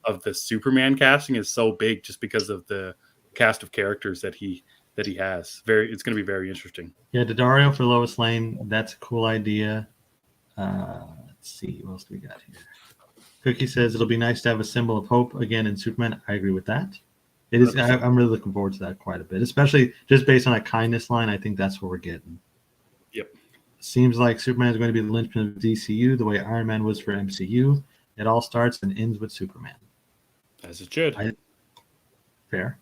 of the Superman casting is so big just because of the cast of characters that he has. It's going to be very interesting. Yeah, Daddario for Lois Lane. That's a cool idea. Let's see. What else do we got here? Cookie says it'll be nice to have a symbol of hope again in Superman. I agree with that. It is. I'm really looking forward to that quite a bit, especially just based on that kindness line. I think that's what we're getting. Yep. Seems like Superman is going to be the linchpin of DCU the way Iron Man was for MCU. It all starts and ends with Superman. As it should. Fair.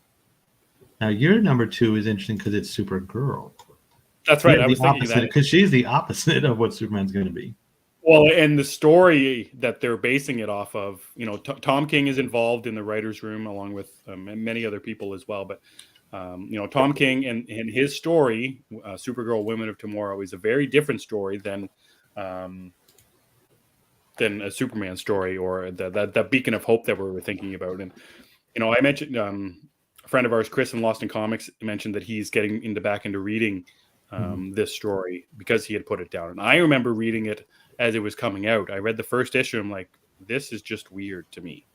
Now, your number 2 is interesting because it's Supergirl. That's right. I was thinking that. Because she's the opposite of what Superman's going to be. Well, and the story that they're basing it off of, Tom King is involved in the writer's room along with many other people as well. But, Tom King and his story, Supergirl Women of Tomorrow, is a very different story than a Superman story or the beacon of hope that we were thinking about. And, I mentioned a friend of ours, Chris in Lost in Comics, mentioned that he's getting back into reading this story because he had put it down. And I remember reading it as it was coming out. I read the first issue. I'm like, this is just weird to me.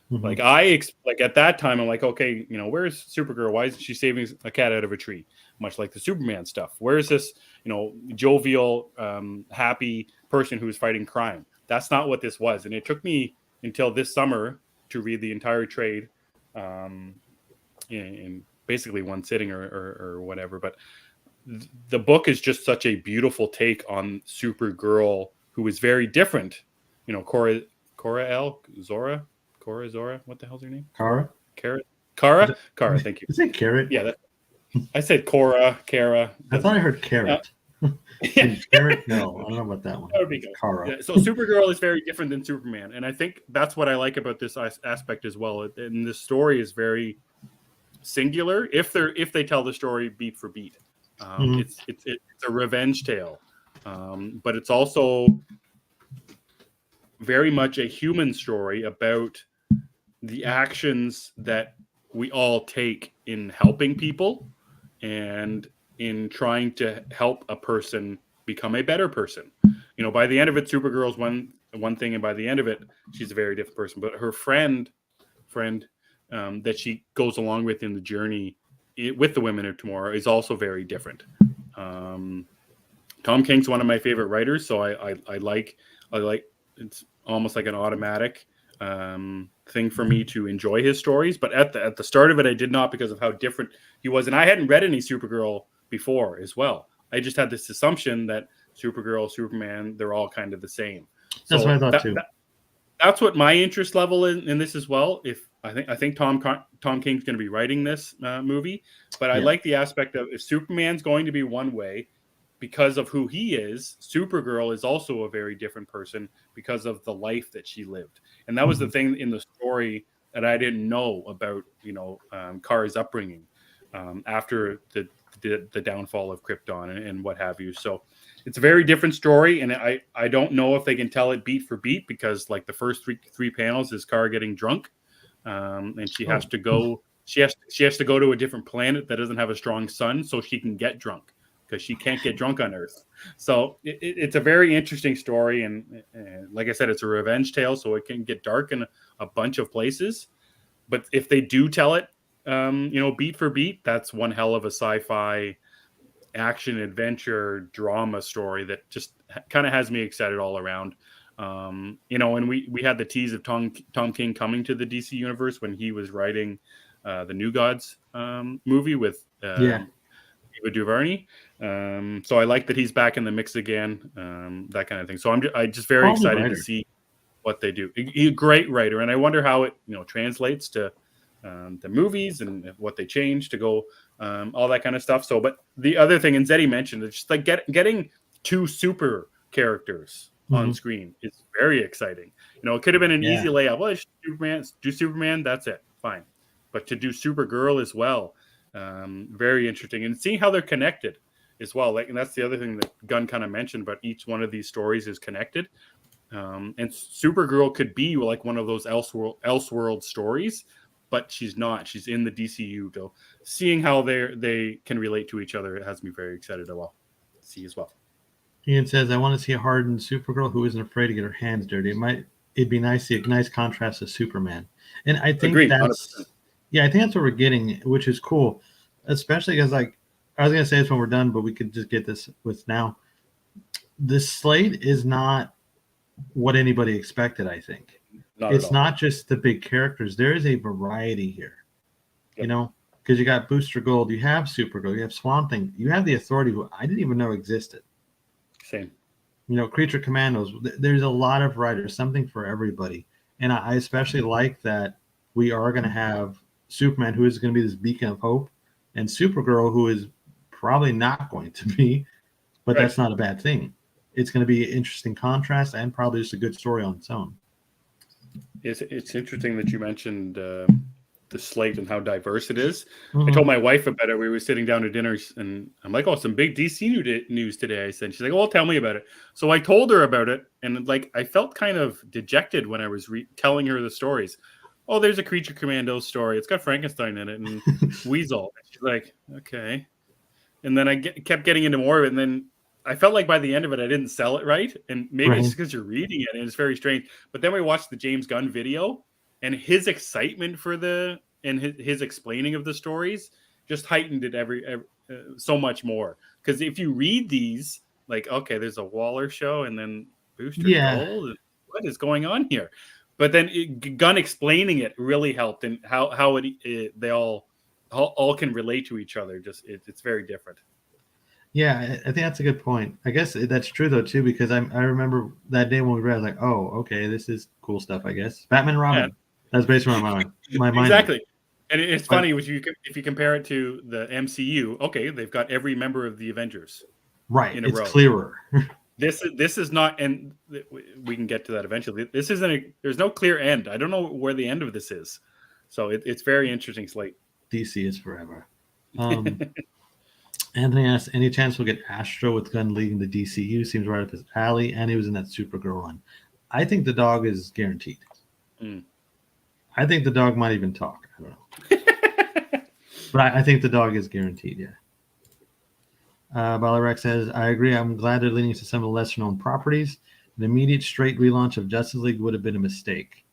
Like at that time, I'm like, okay, where's Supergirl? Why isn't she saving a cat out of a tree? Much like the Superman stuff. Where is this, jovial, happy person who's fighting crime? That's not what this was. And it took me until this summer to read the entire trade in basically one sitting or whatever. But the book is just such a beautiful take on Supergirl, who is very different. Cora Zora, what the hell's her name? Kara. Thank you. Is it Carrot? Yeah, I said Kara. I thought I heard Carrot. Carrot? No, I don't know about that one. That would be good. Kara. Yeah, so Supergirl is very different than Superman, and I think that's what I like about this aspect as well. And this story is very singular if they tell the story beat for beat. It's a revenge tale, but it's also very much a human story about the actions that we all take in helping people and in trying to help a person become a better person. By the end of it, Supergirl's one thing, and by the end of it, she's a very different person. But her friend that she goes along with in the journey with the Women of Tomorrow is also very different. Tom King's one of my favorite writers, so I like it's almost like an automatic thing for me to enjoy his stories. But at the start of it, I did not, because of how different he was, and I hadn't read any Supergirl before as well. I just had this assumption that Supergirl, Superman, they're all kind of the same. That's what I thought too. That's what my interest level in this as well. If I think Tom King's going to be writing this movie, but I like the aspect of, if Superman's going to be one way because of who he is, Supergirl is also a very different person because of the life that she lived. And that was the thing in the story that I didn't know about, Kara's upbringing after the downfall of Krypton and what have you. So it's a very different story, and I don't know if they can tell it beat for beat, because like the first three panels is Kara getting drunk, and she has to go. She has to go to a different planet that doesn't have a strong sun, so she can get drunk, because she can't get drunk on Earth. So it's a very interesting story, and like I said, it's a revenge tale, so it can get dark in a bunch of places. But if they do tell it, beat for beat, that's one hell of a sci-fi action adventure drama story that just kind of has me excited all around. And we had the tease of Tom King coming to the DC universe when he was writing the New Gods movie with Eva DuVernay. So I like that he's back in the mix again, that kind of thing. So I'm just very excited to see what they do. He's a great writer, and I wonder how it translates to the movies and what they changed to go, all that kind of stuff. So, but the other thing, and Zeddy mentioned, it's just like getting two super characters on screen is very exciting. It could have been an easy layup. Well, it's Superman, that's it, fine. But to do Supergirl as well, very interesting, and seeing how they're connected as well. Like, and that's the other thing that Gunn kind of mentioned. But each one of these stories is connected, and Supergirl could be like one of those Elseworld stories, but she's not. She's in the DCU. So seeing how they can relate to each other, it has me very excited to see as well. Ian says, I want to see a hardened Supergirl who isn't afraid to get her hands dirty. It'd be nice to see a nice contrast to Superman. And I think Agreed, that's 100%. Yeah, I think that's what we're getting, which is cool. Especially because, like, I was gonna say this when we're done, but we could just get this with now. The slate is not what anybody expected, I think. It's not just the big characters. There is a variety here. Yep. Because you got Booster Gold, you have Supergirl, you have Swamp Thing, you have the Authority, who I didn't even know existed. Same. Creature Commandos. There's a lot of writers, something for everybody. And I especially like that we are going to have Superman, who is going to be this beacon of hope, and Supergirl, who is probably not going to be, but that's not a bad thing. It's going to be an interesting contrast and probably just a good story on its own. It's interesting that you mentioned the slate and how diverse it is. I told my wife about it. We were sitting down to dinner, and I'm like, "Oh, some big DC news today." I said, "She's like, well, tell me about it." So I told her about it, and like I felt kind of dejected when I was telling her the stories. Oh, there's a Creature Commandos story. It's got Frankenstein in it and Weasel. And she's like, okay. And then I kept getting into more of it, and then I felt like by the end of it, I didn't sell it right. And maybe it's because you're reading it, and it's very strange. But then we watched the James Gunn video, and his excitement for his explaining of the stories just heightened it so much more. Because if you read these, like, okay, there's a Waller show, and then Booster Gold. What is going on here? But then Gunn explaining it really helped, and how they all can relate to each other. Just it's very different. Yeah, I think that's a good point. I guess that's true though too, because I remember that day when we read, I was like, oh, okay, this is cool stuff. I guess Batman and Robin. Yeah. That's basically my mind. Exactly. And it's funny if you compare it to the MCU. Okay, they've got every member of the Avengers. Right. In a row. Clearer. This is not, and we can get to that eventually. This isn't there's no clear end. I don't know where the end of this is. So it's very interesting slate. DC is forever. Anthony asks, any chance we'll get Astro with Gunn leading the DCU? Seems right up his alley, and he was in that Supergirl run. I think the dog is guaranteed. I think the dog might even talk. I don't know. But I think the dog is guaranteed, yeah. Balarek says, I agree. I'm glad they're leading to some of the lesser-known properties. An immediate straight relaunch of Justice League would have been a mistake.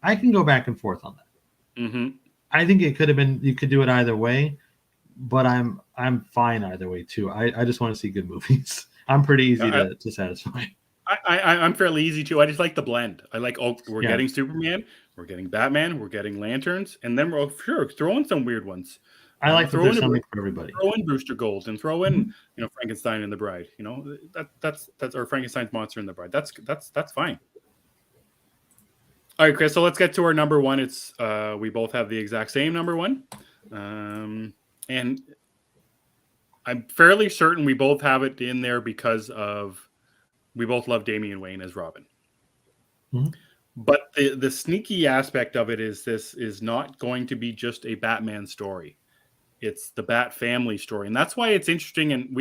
I can go back and forth on that. I think it could have been. You could do it either way, but I'm fine either way too. I just want to see good movies. I'm pretty easy to satisfy. I'm fairly easy too. I just like the blend. I like we're getting Superman, we're getting Batman, we're getting Lanterns, and then we're throw in some weird ones. I like throw in something for everybody. Throw in Booster Gold and throw in Frankenstein and the Bride. That's or Frankenstein's Monster and the Bride. That's fine. All right, Chris. So let's get to our number one. It's we both have the exact same number one, and I'm fairly certain we both have it in there because of we both love Damian Wayne as Robin. But the sneaky aspect of it is this is not going to be just a Batman story. It's the Bat family story, and that's why it's interesting. And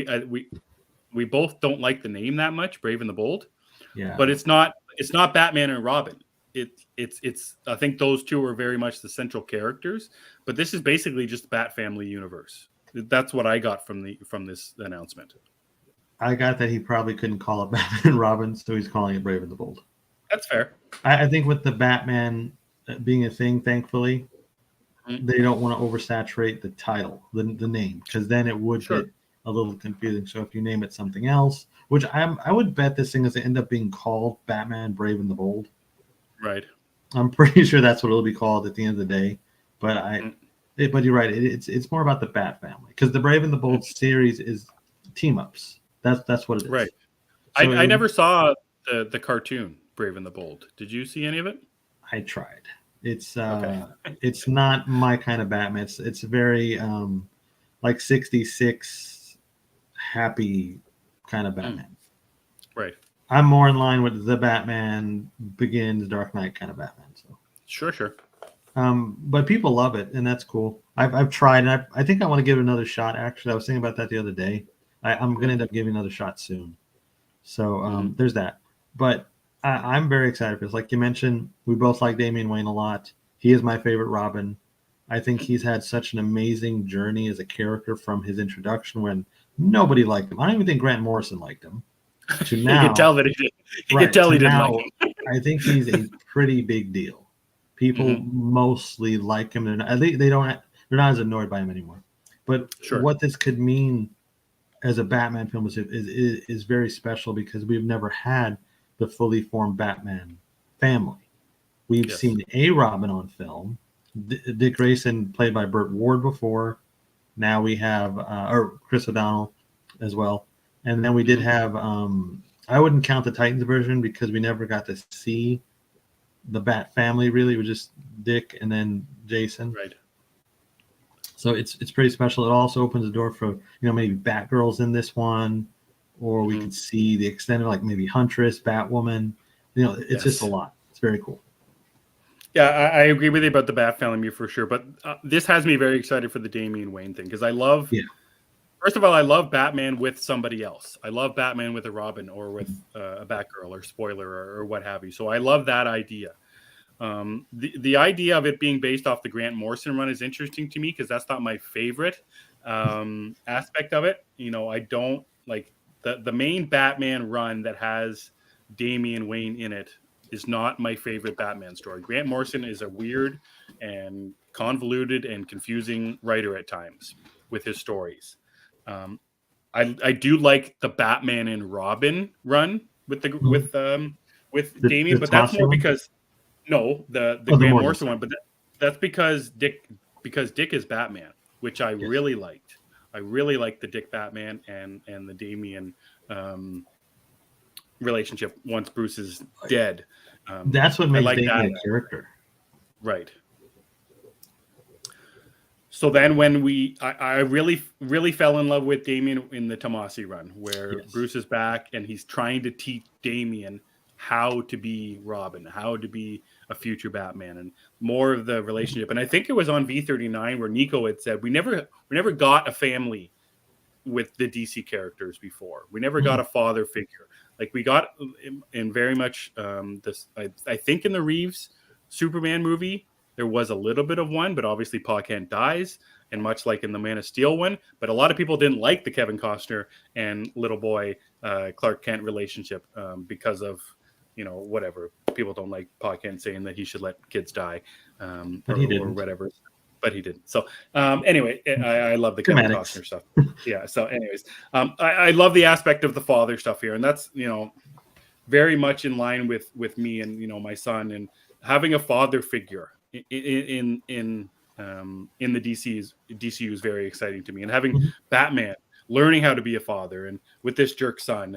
we both don't like the name that much, Brave and the Bold. Yeah. But it's not Batman and Robin. It's I think those two are very much the central characters. But this is basically just the Bat family universe. That's what I got from this announcement. I got that he probably couldn't call it Batman and Robin, so he's calling it Brave and the Bold. That's fair. I think with the Batman being a thing, thankfully, they don't want to oversaturate the title, the name, because then it would get a little confusing. So if you name it something else, which I would bet this thing is to end up being called Batman Brave and the Bold. Right. I'm pretty sure that's what it'll be called at the end of the day. But but you're right. It's more about the Bat family, because the Brave and the Bold series is team ups. That's what it is. Right. So I never saw the cartoon Brave and the Bold. Did you see any of it? I tried. It's Okay. it's not my kind of Batman. It's very like 66 happy kind of Mm, Batman. right. I'm more in line with the Batman Begins, Dark Knight kind of Batman. So, Sure. Sure. but people love it, and that's cool. I've tried, and I think I want to give it another shot. Actually, I was thinking about that the other day. I'm going to end up giving another shot soon. So Mm-hmm. there's that. But I'm very excited for this. Like you mentioned, we both like Damian Wayne a lot. He is my favorite Robin. I think he's had such an amazing journey as a character from his introduction when nobody liked him. I don't even think Grant Morrison liked him. To You could now, tell that he did. You could right? tell To he didn't like now, him. I think he's a pretty big deal. People Mm-hmm. mostly like him. They don't. They're not as annoyed by him anymore. But Sure. what this could mean as a Batman film is very special because we've never had the fully formed Batman family. We've Yes. seen a Robin on film, Dick Grayson played by Burt Ward before. Now we have or Chris O'Donnell as well, and then we did Mm-hmm. have. I wouldn't count the Titans version because we never got to see the Bat family really. It was just Dick and then Jason. Right. So it's pretty special. It also opens the door for maybe Batgirl's in this one, or we Mm-hmm. could see the extended like maybe Huntress, Batwoman. It's just a Yes. lot. It's very cool. Yeah, I agree with you about the Bat family for sure. But this has me very excited for the Damian Wayne thing because I love. Yeah. First of all, I love Batman with somebody else. I love Batman with a Robin or with a Batgirl or spoiler or what have you. So I love that idea. The idea of it being based off the Grant Morrison run is interesting to me because that's not my favorite aspect of it. I don't like the main Batman run that has Damian Wayne in it is not my favorite Batman story. Grant Morrison is a weird and convoluted and confusing writer at times with his stories. Um, I do like the Batman and Robin run Mhm. with The Damian, but that's Tomasi more one? because no, the Oh, the Grant Morrison. Morrison Sorry. one, but that's because Dick is Batman, which I Yes. really liked. I really liked the Dick Batman and the Damian relationship once Bruce is dead. That's what I makes like that. Damian a character. Right. So then when I really, really fell in love with Damian in the Tomasi run, where Yes. Bruce is back and he's trying to teach Damian how to be Robin, how to be a future Batman, and more of the relationship. And I think it was on V39 where Nico had said we never got a family with the DC characters before. We never got Mhm. a father figure. Like we got in very much this. I think in the Reeves Superman movie there was a little bit of one, but obviously Pa Kent dies, and much like in the Man of Steel one. But a lot of people didn't like the Kevin Costner and little boy Clark Kent relationship because of whatever people don't like Pa Kent saying that he should let kids die But he or didn't. whatever. But he didn't. So anyway, I love the Kevin Schematics. Costner stuff. Yeah. So, anyways, I love the aspect of the father stuff here, and that's very much in line with me and my son, and having a father figure in the DCU is very exciting to me, and having Mhm. Batman learning how to be a father, and with this jerk son,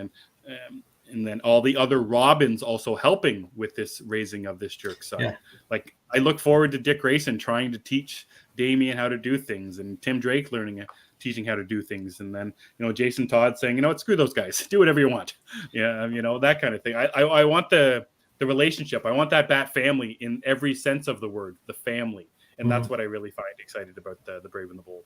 and then all the other Robins also helping with this raising of this jerk son. Yeah. Like I look forward to Dick Grayson trying to teach Damian how to do things, and Tim Drake teaching how to do things, and then Jason Todd saying, screw those guys, do whatever you want. Yeah, that kind of thing. I want the relationship. I want that Bat family in every sense of the word, the family, and Mhm. that's what I really find excited about the Brave and the Bold.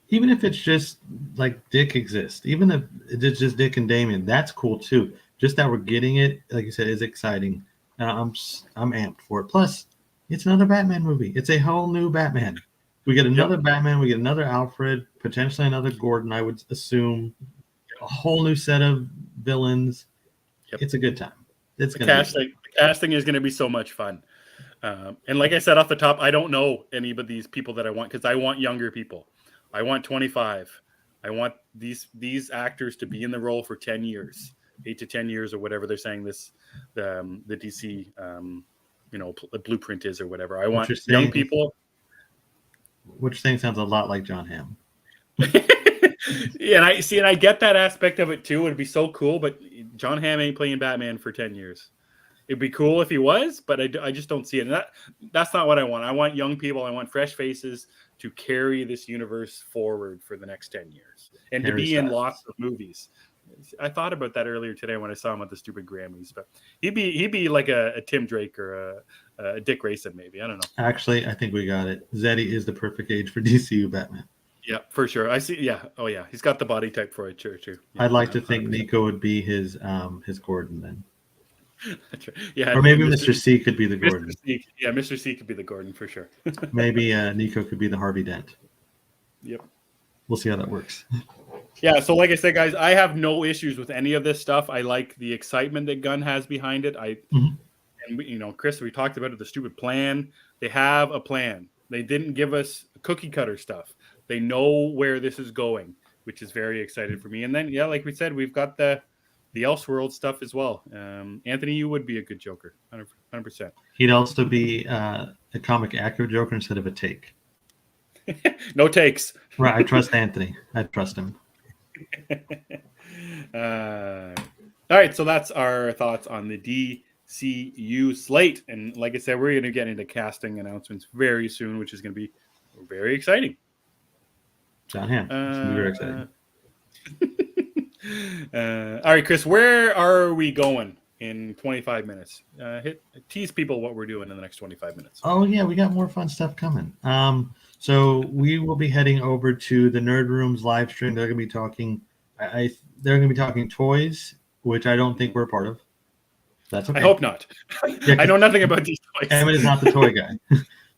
Even if it's just like Dick exists, even if it's just Dick and Damien, that's cool too. Just that we're getting it, like you said, is exciting. I'm amped for it. Plus, it's another Batman movie. It's a whole new Batman. We get another Yep. Batman. We get another Alfred. Potentially another Gordon. I would assume a whole new set of villains. Yep. It's a good time. It's The going to be. casting is going to be so much fun. And like I said off the top, I don't know any of these people that I want because I want younger people. I want 25. I want these actors to be in the role for 10 years, 8 to 10 years or whatever they're saying the DC blueprint is or whatever. I What want you're young saying? people. What you're saying sounds a lot like John Hamm. Yeah, and I get that aspect of it too. It'd be so cool, but John Hamm ain't playing Batman for 10 years. It'd be cool if he was, but I just don't see it. And that's not what I want. I want young people. I want fresh faces to carry this universe forward for the next 10 years and to be in lots of movies. I thought about that earlier today when I saw him at the stupid Grammys, but he'd be like a Tim Drake or a Dick Grayson, maybe. I don't know. Actually, I think we got it. Zeddy is the perfect age for DCU Batman. Yeah, for sure. I see. Yeah. Oh, yeah. He's got the body type for it. Sure. Yeah, I'd like to think Nico would be his Gordon then. That's right. Yeah. Or maybe Mr. C could be the Gordon. Mr. C could be the Gordon for sure. Maybe Nico could be the Harvey Dent. Yep. We'll see how that works. Yeah, so like I said, guys, I have no issues with any of this stuff. I like the excitement that Gunn has behind it. And Chris, we talked about it, the stupid plan. They have a plan. They didn't give us cookie cutter stuff. They know where this is going, which is very exciting for me. And then, yeah, like we said, we've got the Elseworld stuff as well. Anthony, you would be a good Joker, 100%. He'd also be a comic accurate Joker instead of a take. No takes. Right, I trust Anthony. I trust him. All right, so that's our thoughts on the DCU slate. And like I said, we're going to get into casting announcements very soon, which is going to be very exciting. John Hamm. It's going to be very exciting. All right, Chris, where are we going in 25 minutes? Tease people what we're doing in the next 25 minutes. Oh, yeah, we got more fun stuff coming. So we will be heading over to the Nerd Room's live stream. They're going to be talking. They're going to be talking toys, which I don't think we're a part of. That's okay. I hope not. Yeah, I know nothing about these toys. Emmet is not the toy guy.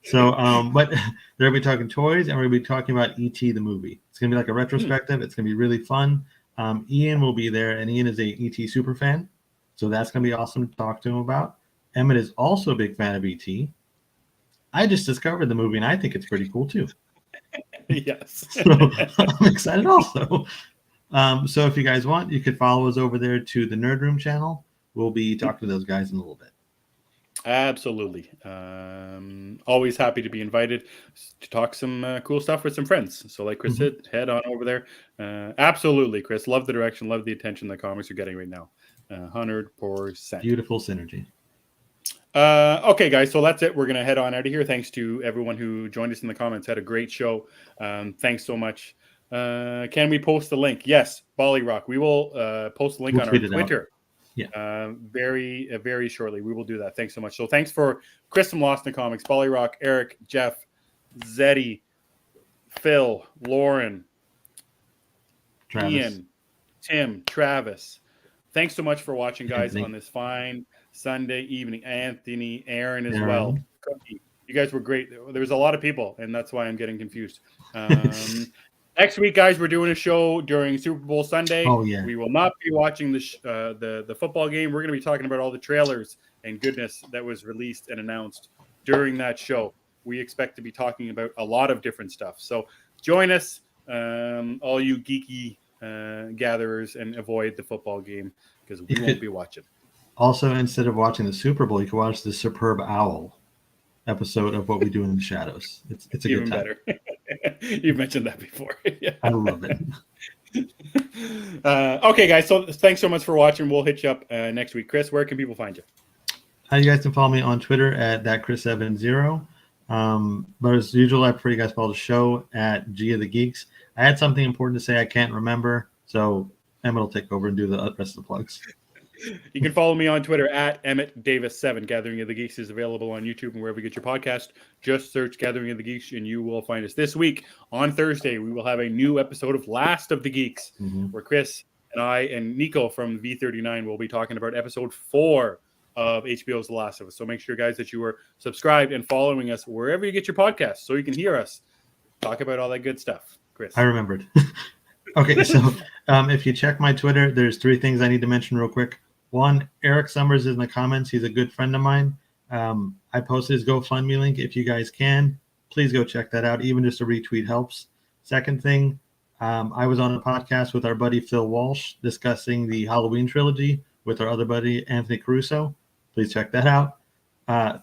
So, but they're going to be talking toys, and we're going to be talking about E.T. the movie. It's going to be like a retrospective. It's going to be really fun. Ian will be there, and Ian is a E.T. super fan, so that's going to be awesome to talk to him about. Emmet is also a big fan of E.T. I just discovered the movie, and I think it's pretty cool, too. Yes. So I'm excited also. So if you guys want, you could follow us over there to the Nerd Room channel. We'll be talking to those guys in a little bit. Absolutely. Always happy to be invited to talk some cool stuff with some friends. So like Chris said, head on over there. Absolutely, Chris. Love the direction. Love the attention the comics are getting right now. 100%. Beautiful synergy. Okay, guys, so that's it. We're going to head on out of here. Thanks to everyone who joined us in the comments. Had a great show. Thanks so much. Can we post the link? Yes, Bolly Rock. We will post the link on our Twitter. Yeah. Very shortly. We will do that. Thanks so much. So thanks for Chris from Lost in Comics, Bolly Rock, Eric, Jeff, Zeddy, Phil, Lauren, Travis. Ian, Tim, Travis. Thanks so much for watching, guys, on this fine Sunday evening. Anthony, Aaron as well. Cookie. You guys were great. There was a lot of people, and that's why I'm getting confused. Next week, guys, we're doing a show during Super Bowl Sunday. Oh, yeah. We will not be watching the football game. We're going to be talking about all the trailers and goodness that was released and announced during that show. We expect to be talking about a lot of different stuff. So join us, all you geeky gatherers, and avoid the football game because we won't be watching. Also, instead of watching the Super Bowl, you can watch the Superb Owl episode of What We Do in the Shadows. It's a Even good time. better. You've mentioned that before. Yeah. I love it. Okay, guys. So thanks so much for watching. We'll hit you up next week. Chris, where can people find you? You guys can follow me on Twitter at thatchris70. But as usual, I prefer you guys follow the show at G of the Geeks. I had something important to say I can't remember, so Emmet will take over and do the rest of the plugs. You can follow me on Twitter at EmmettDavis7. Gathering of the Geeks is available on YouTube and wherever you get your podcast. Just search Gathering of the Geeks and you will find us. This week, on Thursday, we will have a new episode of Last of the Geeks, where Chris and I and Nico from V39 will be talking about episode 4 of HBO's The Last of Us. So make sure, guys, that you are subscribed and following us wherever you get your podcasts so you can hear us talk about all that good stuff. Chris. I remembered. Okay, so if you check my Twitter, there's 3 things I need to mention real quick. 1, Eric Summers is in the comments. He's a good friend of mine. I posted his GoFundMe link. If you guys can, please go check that out. Even just a retweet helps. Second thing, I was on a podcast with our buddy Phil Walsh discussing the Halloween trilogy with our other buddy Anthony Caruso. Please check that out.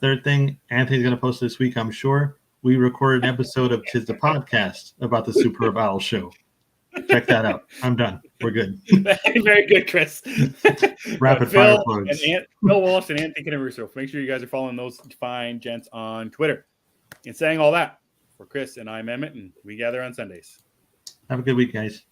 Third thing, Anthony's going to post this week, I'm sure. We recorded an episode of Tis the Podcast about the Superb Owl show. Check that out. I'm done. We're good. Very good, Chris. Rapid fire Phil plugs. and Phil Walsh and Anthony Caruso. Make sure you guys are following those fine gents on Twitter. And saying all that, for Chris and I'm Emmet, and we gather on Sundays. Have a good week, guys.